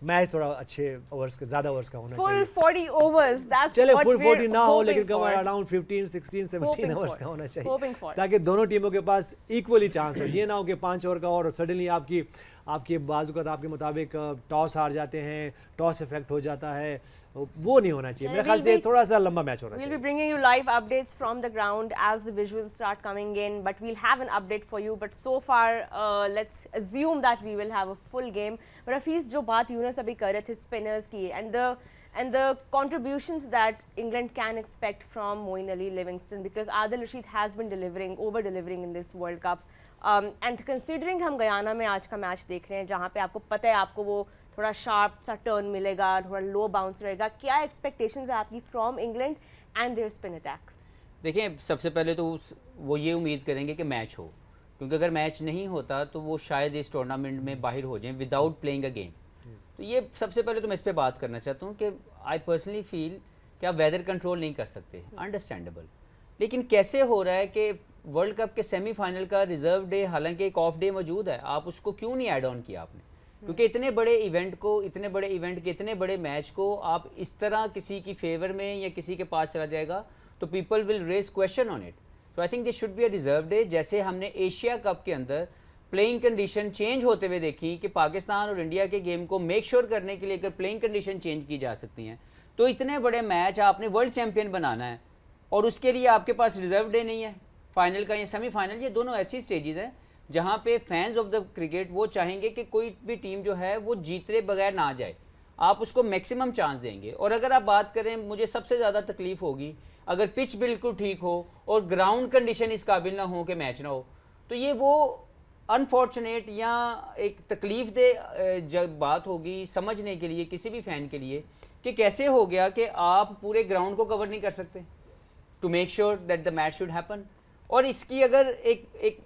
मैच थोड़ा अच्छे ओवर्स का, ज़्यादा ओवर्स का होना चाहिए. फुल 40 ओवर्स, दैट्स चले फुल 40 ना हो, लेकिन कम अराउंड 15, 16, 17 ओवर्स का होना चाहिए, ताकि दोनों टीमों के पास इक्वली चांस हो. ये ना हो कि 5 ओवर का और सडनली आपके बाजू का आपके मुताबिक टॉस हार जाते हैं, टॉस इफेक्ट हो जाता है, वो नहीं होना चाहिए. मेरे ख्याल से थोड़ा सा लंबा मैच होना चाहिए. We'll be bringing you live updates from the ground as the visuals start coming in, but we'll have an update for you. But so far, let's assume that we will have a full game. But Hafiz, जो बात यूनुस अभी कर रहे थे spinners की, and and the contributions that England can expect from Moeen Ali, Livingston, because Adil Rashid has been delivering, over-delivering in this World Cup. And considering हम Guyana में आज का मैच देख रहे हैं जहाँ पे आपको पता है आपको वो थोड़ा शार्प सा टर्न मिलेगा, थोड़ा लो बाउंस रहेगा, क्या एक्सपेक्टेशंस है आपकी from England and their spin attack? देखिए, सबसे पहले तो वो ये उम्मीद करेंगे कि मैच हो, क्योंकि अगर मैच नहीं होता तो वो शायद इस टूर्नामेंट में बाहर हो जाएं विदाउट प्लेइंग अ गेम। तो ये सबसे पहले तो मैं इस पर बात करना चाहता हूँ कि आई पर्सनली फील कि आप वेदर कंट्रोल नहीं कर सकते, अंडरस्टैंडेबल, लेकिन कैसे हो रहा है कि वर्ल्ड कप के सेमीफाइनल का रिजर्व डे, हालांकि एक ऑफ डे मौजूद है, आप उसको क्यों नहीं ऐड ऑन किया आपने? क्योंकि इतने बड़े इवेंट को, इतने बड़े इवेंट के इतने बड़े मैच को आप इस तरह किसी की फेवर में या किसी के पास चला जाएगा तो people will raise question on it. So I think this should be a reserve day. जैसे हमने एशिया कप के अंदर प्लेइंग कंडीशन चेंज होते हुए देखी कि पाकिस्तान और इंडिया के गेम को मेक श्योर करने के लिए अगर प्लेइंग कंडीशन चेंज की जा सकती हैं, तो इतने बड़े मैच आपने वर्ल्ड चैंपियन बनाना है और उसके लिए आपके पास रिजर्व डे नहीं है। फाइनल का या सेमीफाइनल, ये दोनों ऐसी स्टेजेस हैं जहाँ पे फैंस ऑफ द क्रिकेट वो चाहेंगे कि कोई भी टीम जो है वो जीते बगैर ना जाए, आप उसको मैक्सिमम चांस देंगे। और अगर आप बात करें, मुझे सबसे ज़्यादा तकलीफ़ होगी अगर पिच बिल्कुल ठीक हो और ग्राउंड कंडीशन इस काबिल ना हो कि मैच ना हो, तो ये वो अनफॉर्चुनेट या एक तकलीफ़ दे जब बात होगी समझने के लिए किसी भी फ़ैन के लिए कि कैसे हो गया कि आप पूरे ग्राउंड को कवर नहीं कर सकते to make sure that the match should happen. और इसकी अगर एक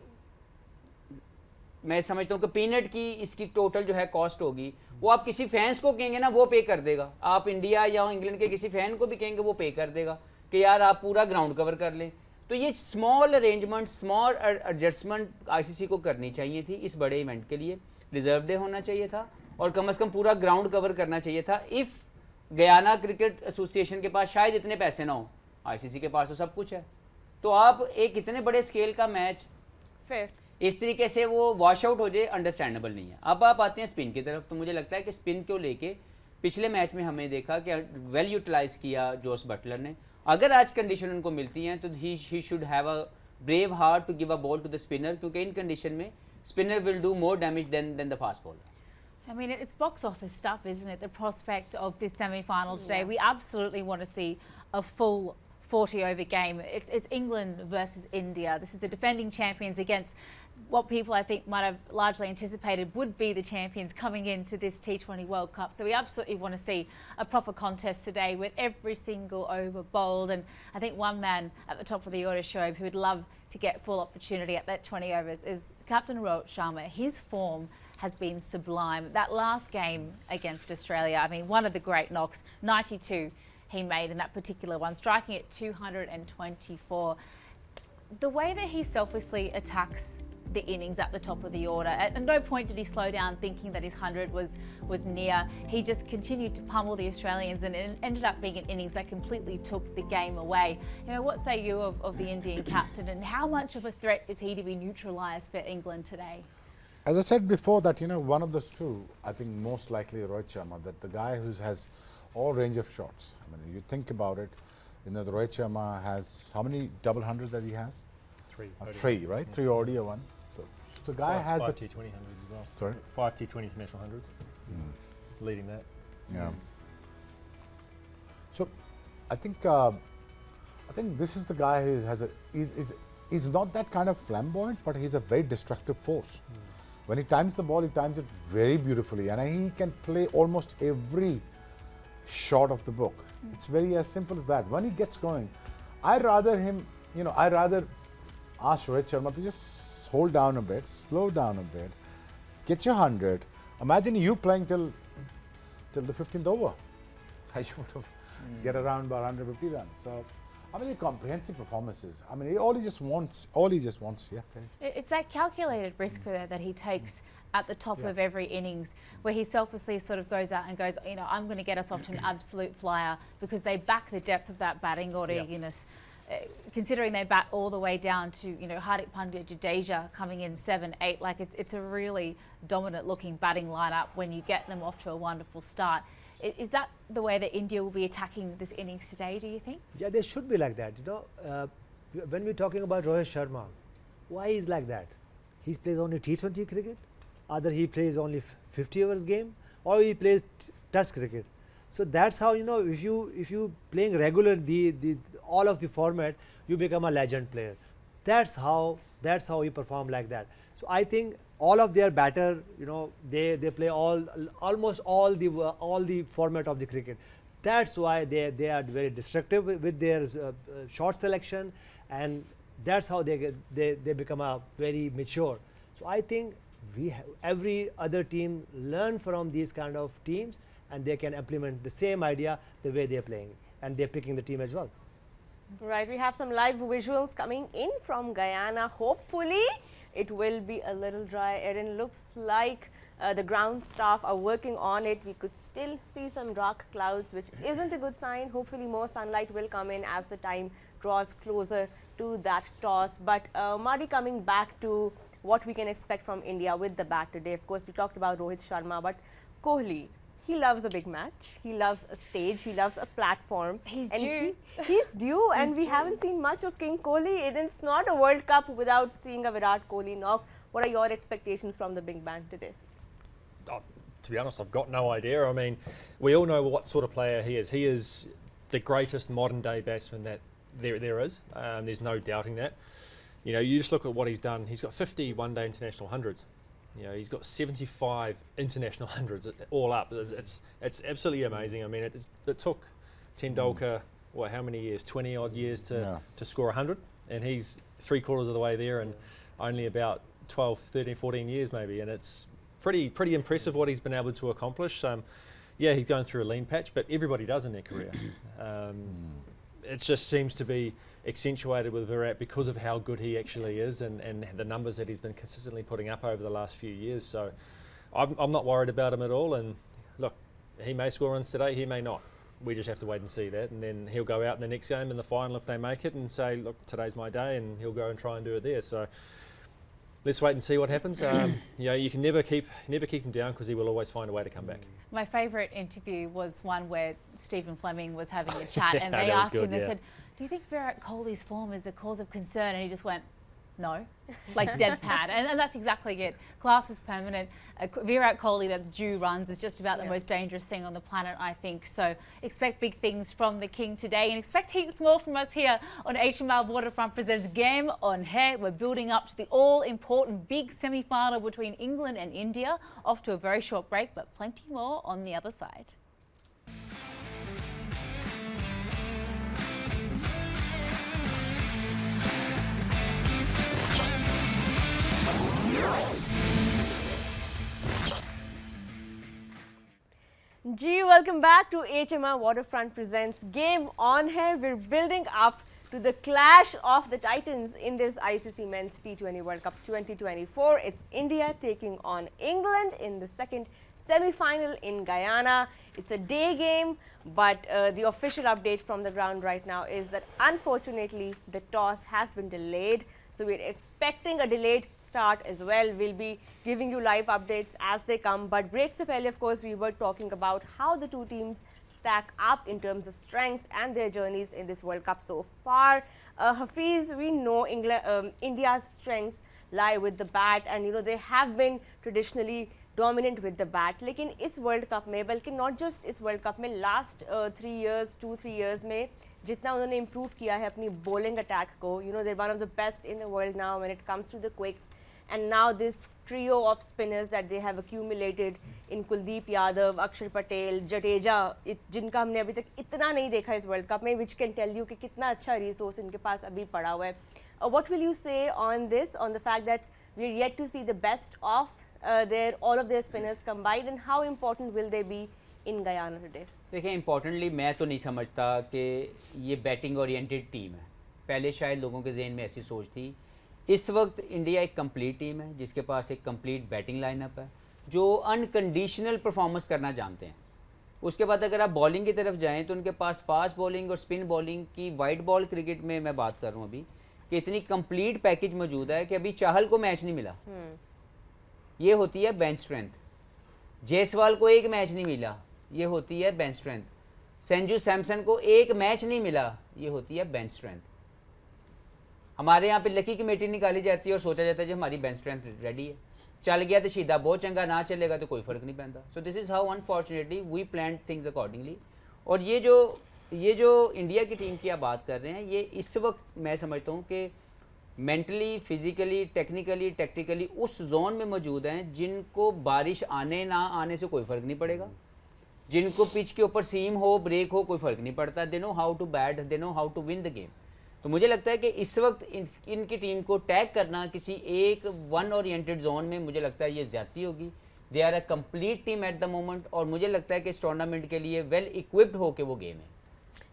मैं समझता हूँ कि पीनट की इसकी टोटल जो है कॉस्ट होगी, वो आप किसी फैंस को कहेंगे ना वो पे कर देगा, आप इंडिया या इंग्लैंड के किसी फैन को भी कहेंगे वो पे कर देगा कि यार आप पूरा ग्राउंड कवर कर लें। तो ये small arrangement, small adjustment ICC को करनी चाहिए थी इस बड़े इवेंट के लिए। रिजर्व डे होना चाहिए था और कम से कम पूरा ग्राउंड कवर करना चाहिए था। इफ़ गयाना क्रिकेट एसोसिएशन के पास शायद इतने पैसे ना हो, आईसीसी के पास तो सब कुछ है, तो आप एक इतने बड़े स्केल का मैच फिर इस तरीके से वो वॉश आउट हो जाए, अंडरस्टैंडेबल नहीं है। अब आप आते हैं स्पिन की तरफ, तो मुझे लगता है कि स्पिन को लेके पिछले मैच में हमने देखा कि वेल यूटिलाइज किया जोस बटलर ने। अगर आज कंडीशन उनको मिलती हैं तो he should have a brave heart to give a ball to the spinner, क्योंकि इन कंडीशन में spinner will do more damage than the fast bowler. I mean, it's box office stuff, isn't it? The prospect of this semi-final today. Yeah. We absolutely want to see a full 40-over game. It's England versus India. This is the defending champions against what people I think might have largely anticipated would be the champions coming into this T20 World Cup. So we absolutely want to see a proper contest today with every single over bowled. And I think one man at the top of the order, Shoaib, who would love to get full opportunity at that 20 overs is Captain Rohit Sharma. His form has been sublime. That last game against Australia, I mean, one of the great knocks, 92 he made in that particular one, striking at 224. The way that he selflessly attacks the innings at the top of the order, at no point did he slow down thinking that his 100 was near. He just continued to pummel the Australians, and it ended up being an innings that completely took the game away. You know, what say you of the Indian captain, and how much of a threat is he to be neutralised for England today? As I said before, that one of those two, I think most likely Rohit Sharma, that the guy who has all range of shots. I mean, you think about it, the Rohit Sharma has how many double hundreds that he has? Three, right? Yeah. 3 ODI, 1. So the guy has five a T20 hundreds as well. Sorry? 5 T20 international hundreds. He's leading that. Yeah. So I think this is the guy who has he's not that kind of flamboyant, but he's a very destructive force. When he times the ball, he times it very beautifully, and he can play almost every shot of the book. It's very as simple as that. When he gets going, I'd rather ask Rohit Sharma to just hold down a bit, slow down a bit, get your 100. Imagine you playing till the 15th over. I should have get around about 150 runs. So, I mean, comprehensive performances. I mean, all he just wants, yeah. It's that calculated risk that he takes at the top of every innings, where he selflessly sort of goes out and goes, I'm going to get us off to an absolute flyer, because they back the depth of that batting order, Eunice. Considering they bat all the way down to, Hardik Pandya, Jadeja coming in 7, 8, like it's a really dominant looking batting lineup when you get them off to a wonderful start. Is that the way that India will be attacking this innings today, do you think? Yeah, they should be like that. When we're talking about Rohit Sharma, why is like that? He plays only T20 cricket, either he plays only 50 overs game, or he plays Test cricket. So that's how, you know, if you playing regular the all of the format, you become a legend player. That's how you perform like that. So I think all of their batter, you know, they play almost all the format of the cricket. That's why they are very destructive with their shot selection, and that's how they become a very mature. So I think every other team learn from these kind of teams, and they can implement the same idea the way they're playing, and they're picking the team as well. Right, we have some live visuals coming in from Guyana. Hopefully, it will be a little dry. Erin, looks like the ground staff are working on it. We could still see some dark clouds, which isn't a good sign. Hopefully, more sunlight will come in as the time draws closer to that toss. But Marty, coming back to what we can expect from India with the bat today. Of course, we talked about Rohit Sharma, but Kohli, he loves a big match. He loves a stage. He loves a platform. He's and due. He's due, and we haven't seen much of King Kohli. It's not a World Cup without seeing a Virat Kohli knock. What are your expectations from the big band today? Oh, to be honest, I've got no idea. I mean, we all know what sort of player he is. He is the greatest modern day batsman that there is. There's no doubting that. You know, you just look at what he's done. He's got 50 one-day international hundreds. You know, he's got 75 international hundreds all up. It's absolutely amazing. I mean, it took Tendulkar, how many years? 20 odd years to score 100, and he's 3/4 of the way there in only about 12, 13, 14 years maybe, and it's pretty impressive what he's been able to accomplish. Yeah, he's going through a lean patch, but everybody does in their career. It just seems to be accentuated with Virat because of how good he actually is and the numbers that he's been consistently putting up over the last few years. So I'm not worried about him at all. And look, he may score runs today, he may not. We just have to wait and see that. And then he'll go out in the next game in the final if they make it and say, look, today's my day, and he'll go and try and do it there. So let's wait and see what happens. You know, you can never keep him down because he will always find a way to come back. My favourite interview was one where Stephen Fleming was having a chat and Yeah, they that was asked good, him, they yeah. said, do you think Virat Kohli's form is the cause of concern? And he just went, no, like deadpan. And that's exactly it. Class is permanent. Virat Kohli that's due runs is just about the most dangerous thing on the planet, I think. So expect big things from the King today, and expect heaps more from us here on HMR Waterfront presents Game on Hai. We're building up to the all-important big semi-final between England and India. Off to a very short break, but plenty more on the other side. Ji, welcome back to HMR Waterfront presents Game on Hai. We're building up to the clash of the titans in this ICC Men's T20 World Cup 2024. It's India taking on England in the second semi-final in Guyana. It's a day game, but the official update from the ground right now is that unfortunately the toss has been delayed. So we're expecting a delayed start as well. We'll be giving you live updates as they come. But breaks se pehle, of course, we were talking about how the two teams stack up in terms of strengths and their journeys in this World Cup so far. Hafiz, we know India's strengths lie with the bat, and you know they have been traditionally dominant with the bat. लेकिन इस World Cup में, बल्कि not just इस World Cup में, last 2-3 years में जितना उन्होंने improve किया है अपनी bowling attack को, you know they're one of the best in the world now when it comes to the quicks, and now this trio of spinners that they have accumulated in Kuldeep Yadav, Akshar Patel, Jadeja, जिनका हमने अभी तक इतना नहीं देखा इस World Cup में, which can tell you कि कितना अच्छा resource इनके पास अभी पड़ा हुआ है. What will you say on this, on the fact that we're yet to see the best of all of their spinners combined, and how important will they be in Guyana today? देखिए importantly मैं तो नहीं समझता कि ये batting oriented team है. पहले शायद लोगों के जहन में ऐसी सोच थी. इस वक्त इंडिया एक कंप्लीट टीम है जिसके पास एक कंप्लीट बैटिंग लाइनअप है जो अनकंडीशनल परफॉर्मेंस करना जानते हैं. उसके बाद अगर आप बॉलिंग की तरफ जाएं तो उनके पास फास्ट बॉलिंग और स्पिन बॉलिंग की वाइट बॉल क्रिकेट में मैं बात कर रहा हूँ अभी कि इतनी कंप्लीट पैकेज मौजूद है कि अभी चाहल को मैच नहीं मिला. ये होती है बेंच स्ट्रेंथ. जायसवाल को एक मैच नहीं मिला, ये होती है बेंच स्ट्रेंथ. संजू सैमसन को एक मैच नहीं मिला, ये होती है बेंच स्ट्रेंथ. हमारे यहाँ पे लकी कमेटी निकाली जाती है और सोचा जाता है जी हमारी बेंच स्ट्रेंथ रेडी है, चल गया तो सीधा बहुत चंगा, ना चलेगा तो कोई फ़र्क नहीं पैंदा. So this is how unfortunately we plan things accordingly. और ये जो इंडिया की टीम की आप बात कर रहे हैं, ये इस वक्त मैं समझता हूँ कि मेंटली, फिजिकली, टेक्निकली, टैक्टिकली उस जोन में मौजूद हैं जिनको बारिश आने ना आने से कोई फ़र्क नहीं पड़ेगा, जिनको पिच के ऊपर सीम हो, ब्रेक हो, कोई फ़र्क नहीं पड़ता. They know how to bat, they know how to win the game. तो मुझे लगता है कि इस वक्त इनकी टीम को टैग करना किसी एक वन ओरिएंटेड जोन में, मुझे लगता है ये ज़्यादती होगी. They are a complete team at the moment, और मुझे लगता है कि इस टूर्नामेंट के लिए वेल इक्विप्ड हो के वो गेम है.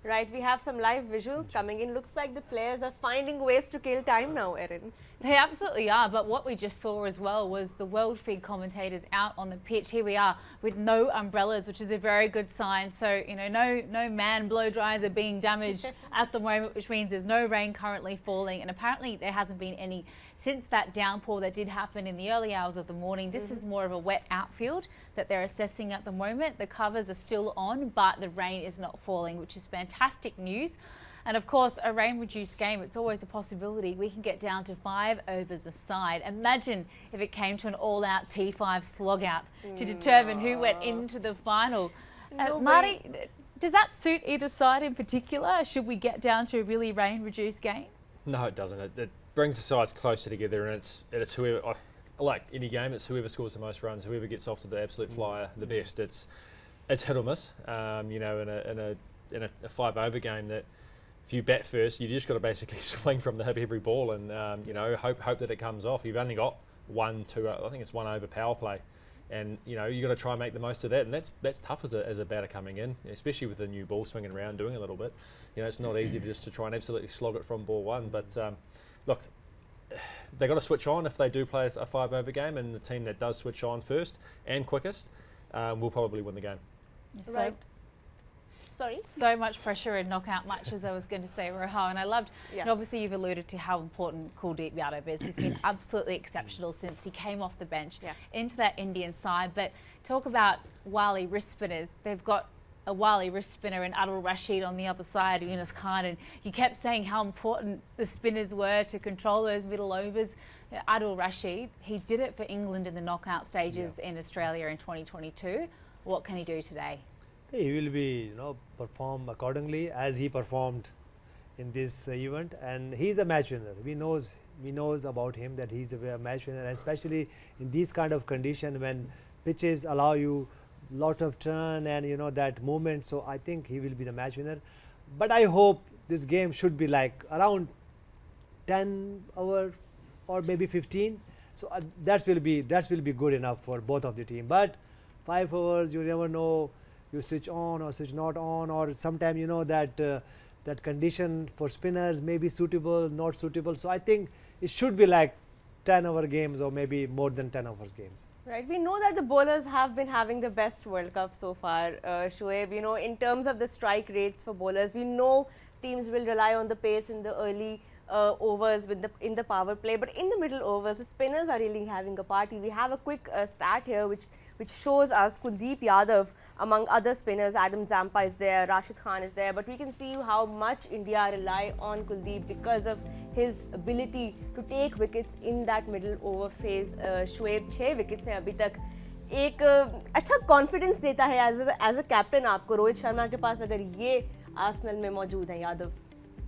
Right, we have some live visuals coming in. Looks like the players are finding ways to kill time now, Erin. They absolutely are, but what we just saw as well was the world feed commentators out on the pitch. Here we are with no umbrellas, which is a very good sign. So, you know, no man blow dryers are being damaged at the moment, which means there's no rain currently falling. And apparently there hasn't been any since that downpour that did happen in the early hours of the morning. This is more of a wet outfield that they're assessing at the moment. The covers are still on, but the rain is not falling, which is fantastic news. And of course, a rain-reduced game, it's always a possibility. We can get down to 5 overs a side. Imagine if it came to an all-out T5 slog-out to determine who went into the final. Marty, does that suit either side in particular? Should we get down to a really rain-reduced game? No, it doesn't. It brings the sides closer together, and it's whoever, like any game, it's whoever scores the most runs, whoever gets off to the absolute flyer, the best. It's hit or miss. You know, in a 5 over game, that if you bat first, you just got to basically swing from the hip every ball, and you know, hope that it comes off. You've only got 1, 2, I think it's 1 over power play, and you know, you got to try and make the most of that, and that's tough as a batter coming in, especially with the new ball swinging around, doing a little bit. You know, it's not easy just to try and absolutely slog it from ball one. But look, they got to switch on if they do play a 5 over game, and the team that does switch on first and quickest will probably win the game. Right. Sorry? So much pressure in knockout matches, I was going to say, Rohan. And I loved, and obviously you've alluded to how important Kuldeep Yadav is. He's been absolutely exceptional since he came off the bench into that Indian side. But talk about Wali wrist spinners. They've got a Wali wrist spinner and Adil Rashid on the other side, Yunus Khan, and you kept saying how important the spinners were to control those middle overs. Adil Rashid, he did it for England in the knockout stages in Australia in 2022. What can he do today? He will be, you know, perform accordingly as he performed in this event, and he is a match winner. We knows about him that he's a match winner, especially in these kind of condition when pitches allow you lot of turn and you know that movement. So I think he will be the match winner. But I hope this game should be like around 10 hour or maybe 15. So that will be good enough for both of the team. But 5 hours, you never know. You switch on or switch not on, or sometime you know that that condition for spinners may be suitable, not suitable. So I think it should be like 10-hour games or maybe more than 10 hours games. Right, we know that the bowlers have been having the best World Cup so far, Shoaib. You know, in terms of the strike rates for bowlers, we know teams will rely on the pace in the early overs in the power play, but in the middle overs, the spinners are really having a party. We have a quick stat here which shows us Kuldeep Yadav among other spinners. Adam Zampa is there, Rashid Khan is there, but we can see how much India rely on Kuldeep because of his ability to take wickets in that middle over phase. Shoaib 6 wickets हैं अभी तक. एक अच्छा confidence देता है as a captain आपको रोहित शर्मा के पास अगर ये आर्सेनल में मौजूद है यादव.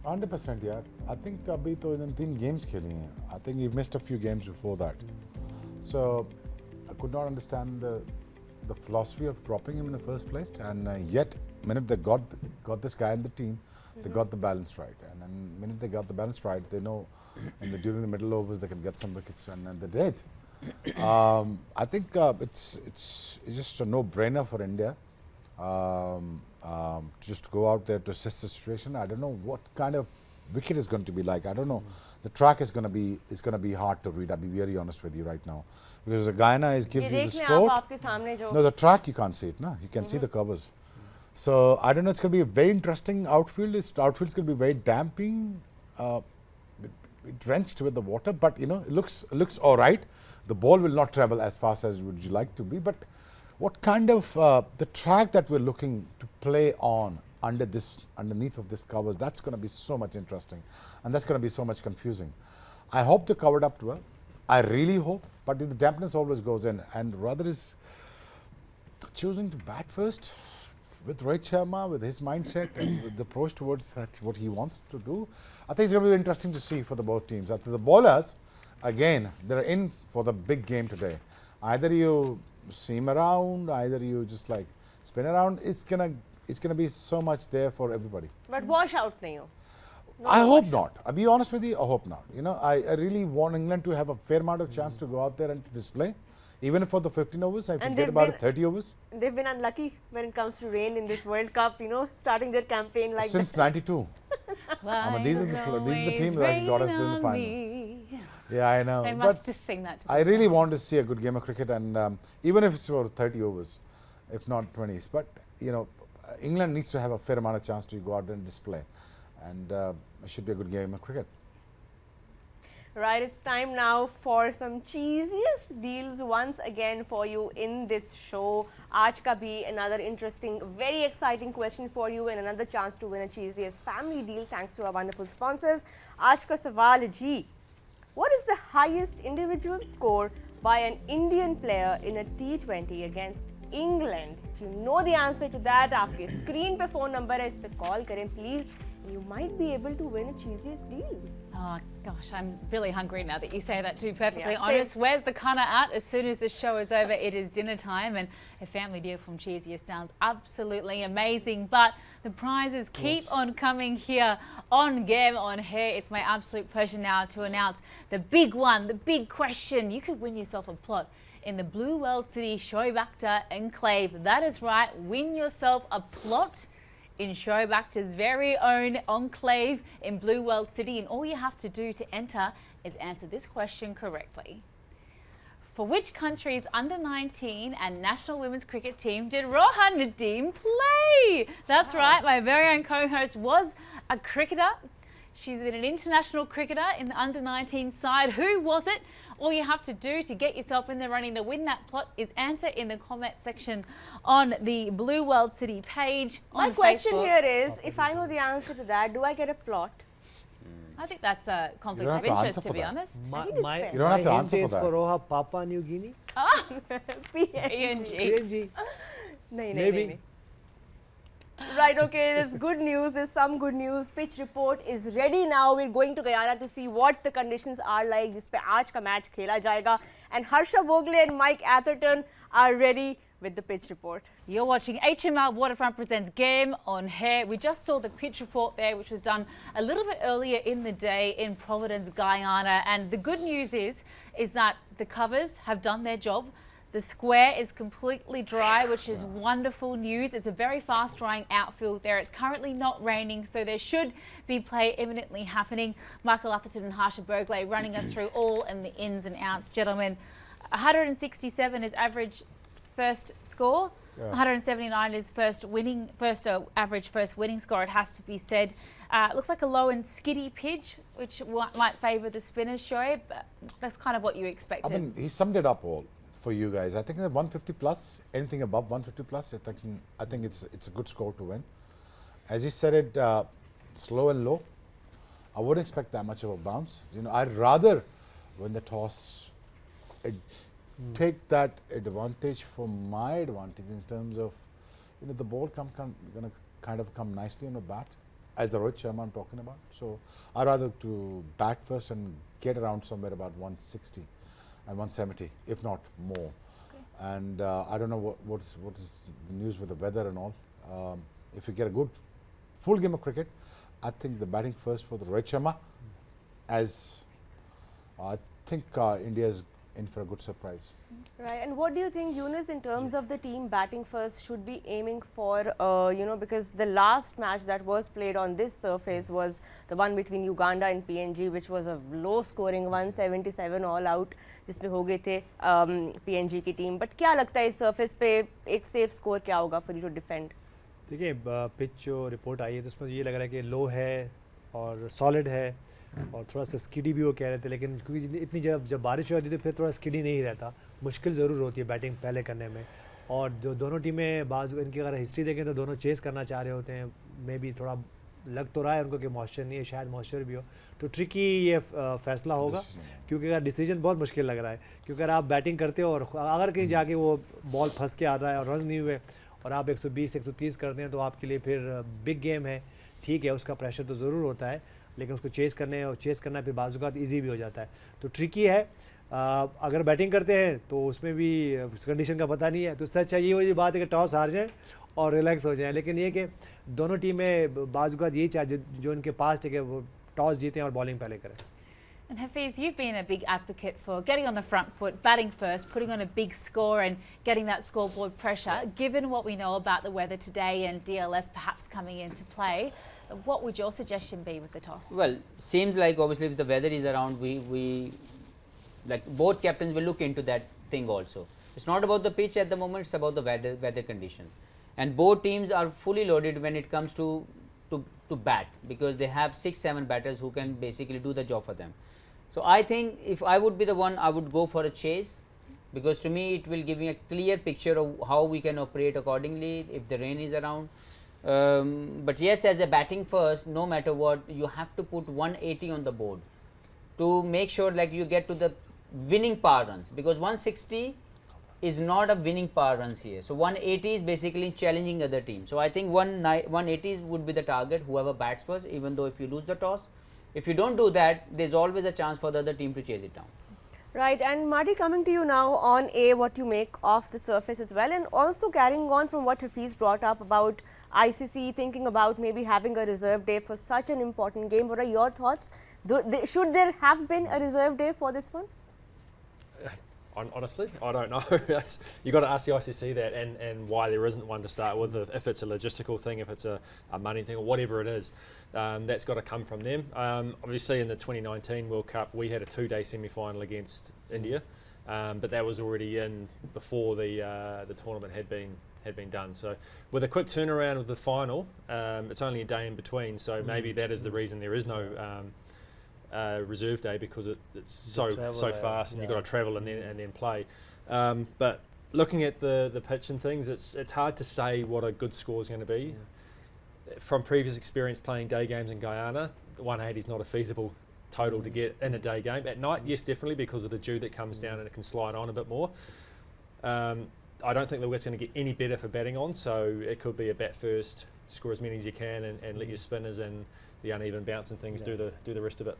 100% यार. I think अभी तो इन्होंने 3 games खेली हैं. I think he missed a few games before that. So I could not understand the philosophy of dropping him in the first place, and yet minute they got this guy in the team, they got the balance right, and then minute they got the balance right, they know during the middle overs they can get some wickets, and they did. I think it's just a no-brainer for India to just go out there to assess the situation. I don't know what kind of wicket is going to be like. I don't know. The track is going to be hard to read. I'll be very honest with you right now, because the Guyana is giving you the sport. No, the track you can't see it. No, you can see the covers. So I don't know. It's going to be a very interesting outfield. Outfield's going to be very damping, drenched with the water. But you know, it looks all right. The ball will not travel as fast as would you like to be. But what kind of the track that we're looking to play on? underneath of this covers, that's going to be so much interesting, and that's going to be so much confusing. I hope they covered up well. I really hope, but the dampness always goes in, and rather is choosing to bat first with Rohit Sharma, with his mindset and with the approach towards that, what he wants to do. I think it's going to be interesting to see for the both teams. I think the bowlers, again, they're in for the big game today. Either you seam around, either you just like spin around. It's gonna be so much there for everybody. But wash out nahi ho. I hope not. I'll be honest with you, I hope not. You know, I really want England to have a fair amount of chance to go out there and to display. Even for the 15 overs, I forget about it, 30 overs. They've been unlucky when it comes to rain in this World Cup, you know, starting their campaign like since '92. I mean, these are the team that got us to the final. Yeah, I know. They must just sing that. I really want to see a good game of cricket, and even if it's for 30 overs, if not 20s. But, you know, England needs to have a fair amount of chance to go out there and display. And it should be a good game of cricket. Right, it's time now for some cheesiest deals once again for you in this show. Aaj ka bhi another interesting, very exciting question for you and another chance to win a cheesiest family deal thanks to our wonderful sponsors. Aaj ka sawal ji, what is the highest individual score by an Indian player in a T20 against England? If you know the answer to that, aapke screen pe phone number hai, is pe call karen please. You might be able to win a cheesiest deal. Oh gosh, I'm really hungry now that you say that, to be perfectly Yeah, honest. same. Where's the kana at? As soon as the show is over, it is dinner time, and a family deal from Cheesiest sounds absolutely amazing. But the prizes keep on coming here on Game on Hair. It's my absolute pleasure now to announce the big one, the big question. You could win yourself a plot in the Blue World City Shoaib Akhtar Enclave. That is right, win yourself a plot in Shoaib Akhtar's very own enclave in Blue World City, and all you have to do to enter is answer this question correctly. For which country's under-19 and national women's cricket team did Rohan Nadeem play? That's right, my very own co-host was a cricketer. She's been an international cricketer in the under-19 side. Who was it? All you have to do to get yourself in the running to win that plot is answer in the comment section on the Blue World City page My on question Facebook. here is, if I know the answer to that, do I get a plot? I think that's a conflict You of don't have to interest, answer to for be that. honest. I think it's fair. You don't have to my answer hint for is that. for Roha, Papua New Guinea. PNG. PNG. Nahi, Maybe. nahi. Right, okay, there's good news, there's some good news. Pitch report is ready now. We're going to Guyana to see what the conditions are like जिस पे आज का match खेला जाएगा. And Harsha Bogle and Mike Atherton are ready with the pitch report. You're watching HMR Waterfront presents Game on Hair. We just saw the pitch report there, which was done a little bit earlier in the day in Providence, Guyana. And the good news is that the covers have done their job. The square is completely dry, which is wonderful news. It's a very fast drying outfield there. It's currently not raining, so there should be play imminently happening. Michael Atherton and Harsha Bogle running us through all in the ins and outs. Gentlemen, 167 is average first score. 179 is average first winning score, it has to be said. Looks like a low and skiddy pitch, which might favour the spinners, Shoaib, but that's kind of what you expected. I mean, he summed it up all for you guys. I think the 150 plus, anything above 150 plus, I think it's a good score to win. As he said it, slow and low. I wouldn't expect that much of a bounce. You know, I'd rather win the toss, take that advantage for my advantage in terms of, you know, the ball gonna kind of come nicely on the bat, as the Rohit Sharma I'm talking about. So I'd rather to bat first and get around somewhere about 160. And 170, if not more. Okay. And I don't know what is the news with the weather and all. If you get a good full game of cricket, I think the batting first for the Rohit Sharma, as I think India is in for a good surprise. Right, and what do you think, Yunus, in terms of the team batting first, should be aiming for, you know, because the last match that was played on this surface was the one between Uganda and PNG, which was a low scoring 177 all out, जिसमें हो गए थे PNG की team. But क्या लगता है इस surface पे एक safe score क्या होगा for you to defend? देखिए पिच जो रिपोर्ट आई है तो उसमें ये लग रहा है कि लो है और सॉलिड है और थोड़ा सा स्किडी भी वो कह रहे थे, लेकिन क्योंकि इतनी जब बारिश होती है तो फिर थोड़ा स्किडी नहीं रहता, मुश्किल ज़रूर होती है बैटिंग पहले करने में. और जो दोनों टीमें बाज़ इनकी अगर हिस्ट्री देखें तो दोनों चेस करना चाह रहे होते हैं, मे बी थोड़ा लग तो रहा है उनको कि मॉइस्चर नहीं है, शायद मॉइस्चर भी हो, तो ट्रिकी ये फैसला होगा, क्योंकि अगर डिसीजन बहुत मुश्किल लग रहा है, क्योंकि अगर आप बैटिंग करते हो और अगर कहीं जाके वो बॉल फंस के आ रहा है और रन नहीं हुए और आप 120-130 करते हैं तो आपके लिए फिर बिग गेम है, ठीक है उसका प्रेशर तो ज़रूर होता है, लेकिन उसको चेस करना फिर बाज़-औक़ात ईजी भी हो जाता है, तो ट्रिकी है। अगर बैटिंग करते हैं तो उसमें भी कंडीशन का पता नहीं है, तो उससे अच्छा ये वाली बात है कि टॉस हार जाए और रिलैक्स हो जाए, लेकिन ये कि दोनों टीमें बाज़-औक़ात यही चाहे जो इनके पास है कि वो टॉस जीतें और बॉलिंग पहले करें। And Hafiz, you've been a big advocate for getting on the front foot, batting first, putting on a big score and getting that scoreboard pressure. Given what we know about the weather today and DLS perhaps coming into play, what would your suggestion be with the toss? Well, seems like obviously if the weather is around, we like both captains will look into that thing also. It's not about the pitch at the moment, it's about the weather condition. And both teams are fully loaded when it comes to bat, because they have 6-7 batters who can basically do the job for them. So I think if I would be the one, I would go for a chase, because to me it will give me a clear picture of how we can operate accordingly if the rain is around. But yes, as a batting first, no matter what, you have to put 180 on the board to make sure like you get to the winning power runs, because 160 is not a winning power runs here. So 180 is basically challenging other teams. So I think 180 would be the target, whoever bats first, even though if you lose the toss. If you don't do that, there's always a chance for the other team to chase it down. Right, and Marty, coming to you now on what you make of the surface as well, and also carrying on from what Hafiz brought up about ICC thinking about maybe having a reserve day for such an important game. What are your thoughts? Should there have been a reserve day for this one? Honestly, I don't know. You've got to ask the ICC that and why there isn't one to start with. If it's a logistical thing, if it's a money thing, or whatever it is, that's got to come from them. Obviously, in the 2019 World Cup, we had a 2-day semi-final against India, but that was already in before the tournament had been done. So, with a quick turnaround of the final, it's only a day in between. So maybe that is the reason there is no reserve day, because it's so fast and you've got to travel and then play. But looking at the pitch and things, it's hard to say what a good score is going to be. From previous experience playing day games in Guyana, 180 is not a feasible total to get in a day game. At night, yes, definitely, because of the dew that comes down and it can slide on a bit more. I don't think the weather's going to get any better for batting on, so it could be a bat first, score as many as you can, and let your spinners and the uneven bounce and things do the rest of it.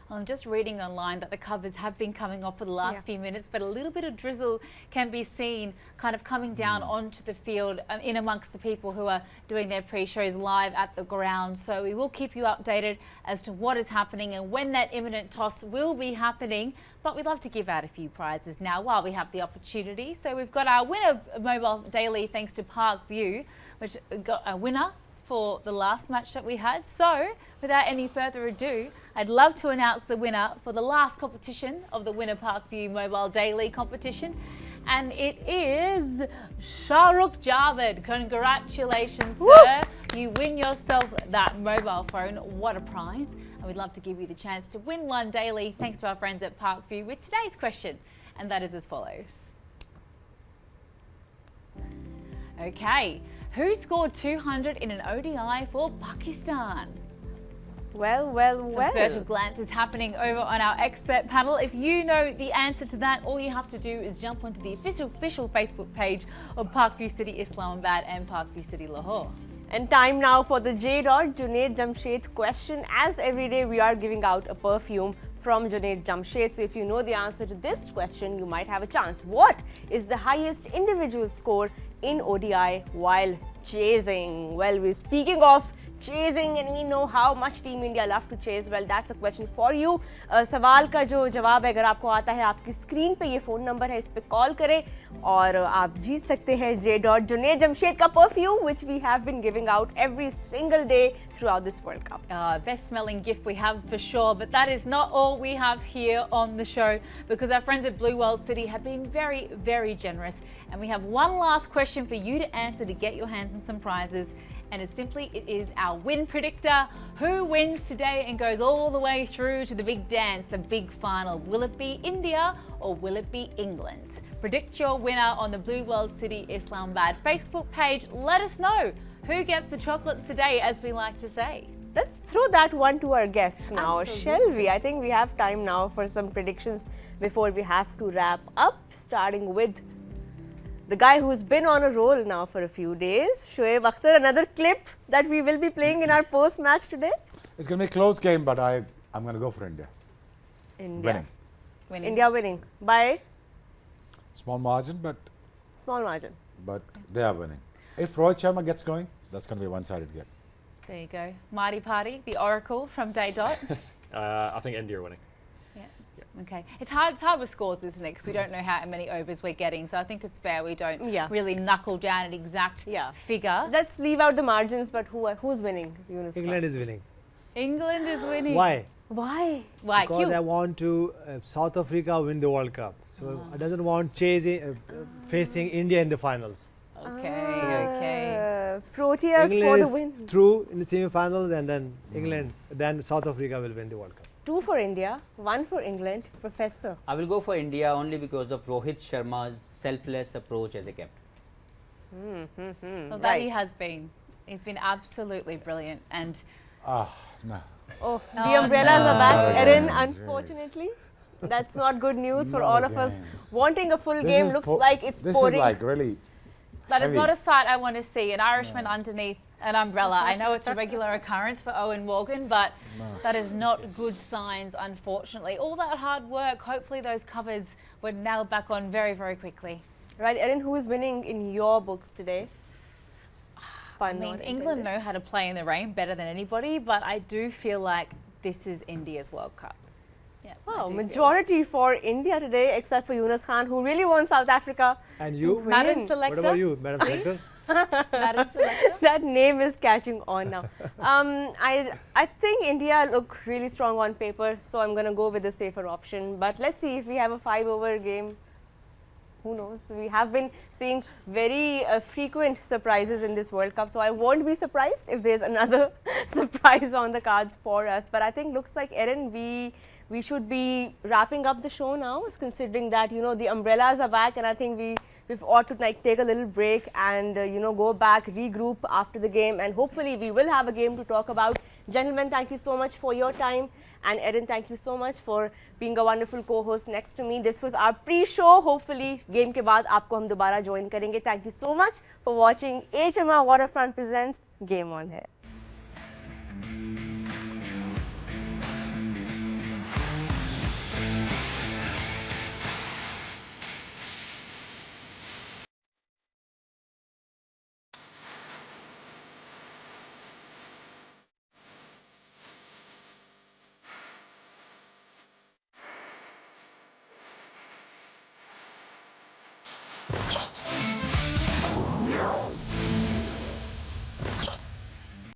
I'm just reading online that the covers have been coming off for the last few minutes, but a little bit of drizzle can be seen kind of coming down onto the field in amongst the people who are doing their pre-shows live at the ground. So we will keep you updated as to what is happening and when that imminent toss will be happening. But we'd love to give out a few prizes now while we have the opportunity. So we've got our winner mobile daily thanks to Parkview, which got a winner for the last match that we had. So without any further ado, I'd love to announce the winner for the last competition of the Winner Parkview Mobile Daily competition, and it is Shahrukh Javed. Congratulations, sir. You win yourself that mobile phone. What a prize. And we'd love to give you the chance to win one daily thanks to our friends at Parkview with today's question, and that is as follows. Okay, who scored 200 in an ODI for Pakistan? Well. Some furtive glances happening over on our expert panel. If you know the answer to that, all you have to do is jump onto the official Facebook page of Parkview City Islamabad and Parkview City Lahore. And time now for the J. Junaid Jamshed question. As every day, we are giving out a perfume from Junaid Jamshed. So if you know the answer to this question, you might have a chance. What is the highest individual score in ODI while chasing? Well, we're speaking of chasing and we know how much Team India love to chase. Well, that's a question for you. सवाल का जो जवाब है अगर आपको आता है, आपकी स्क्रीन पे ये फ़ोन नंबर है, इस पे कॉल करें और आप जीत सकते हैं J. Junaid Jamshed का perfume, which we have been giving out every single day throughout this World Cup. Best smelling gift we have for sure, but that is not all we have here on the show, because our friends at Blue World City have been very, very generous, and we have one last question for you to answer to get your hands on some prizes. And it is our win predictor. Who wins today and goes all the way through to the big dance, the big final? Will it be India or will it be England? Predict your winner on the Blue World City Islamabad Facebook page. Let us know Who gets the chocolates today, as we like to say? Let's throw that one to our guests now, Absolutely. shall we? I think we have time now for some predictions before we have to wrap up, starting with the guy who's been on a roll now for a few days, Shoaib Akhtar. Another clip that we will be playing in our post-match today. It's going to be a close game, but I'm going to go for India. India. Winning. India winning by Small margin, but small margin. they are winning. If Rohit Sharma gets going, that's going to be a one-sided game. There you go. Marty Party, the oracle from Day Dot. I think India are winning. Yeah. Okay. It's hard with scores, isn't it? Because we don't know how many overs we're getting. So I think it's fair we don't really knuckle down an exact figure. Let's leave out the margins, but who's winning? Yunus England Khan? is winning. England is winning. Why? Why? Why? Because Cute. I want to South Africa win the World Cup. So I doesn't want chasing facing India in the finals. Okay. Proteas for England the is win. through in the semi-finals, and then South Africa will win the World Cup. 2 for India, 1 for England. Professor. I will go for India only because of Rohit Sharma's selfless approach as a captain. Well, that he has been. He's been absolutely brilliant. And No. Oh, No, the umbrellas are back, no. Erin. Jeez. Unfortunately, that's not good news for Not all of us. again. Wanting a full This game is looks po- like it's This pouring. is like really that is heavy. not a sight I want to see. An Irishman underneath an umbrella. I know it's a regular occurrence for Owen Morgan, but that is not good signs, unfortunately. All that hard work, hopefully those covers were nailed back on very, very quickly. Right, Erin, who is winning in your books today? I mean, England know how to play in the rain better than anybody, but I do feel like this is India's World Cup. Yeah, I Wow, do feel majority for India today, except for Yunus Khan, who really wants South Africa. And you? to Madam win. Selector. What about you, Madam Selector? Madam Selector. That name is catching on now. I think India look really strong on paper, so I'm going to go with the safer option. But let's see if we have a 5-over game. Who knows? We have been seeing very frequent surprises in this World Cup, so I won't be surprised if there's another surprise on the cards for us. But I think looks like, Erin, we should be wrapping up the show now, considering that, you know, the umbrellas are back, and I think we've ought to like take a little break and you know, go back, regroup after the game, and hopefully we will have a game to talk about. Gentlemen, thank you so much for your time, and Erin, thank you so much for being a wonderful co-host next to me. This was our pre-show. Hopefully game के बाद आपको हम दोबारा join करेंगे. Thank you so much for watching HMR Waterfront presents Game On है.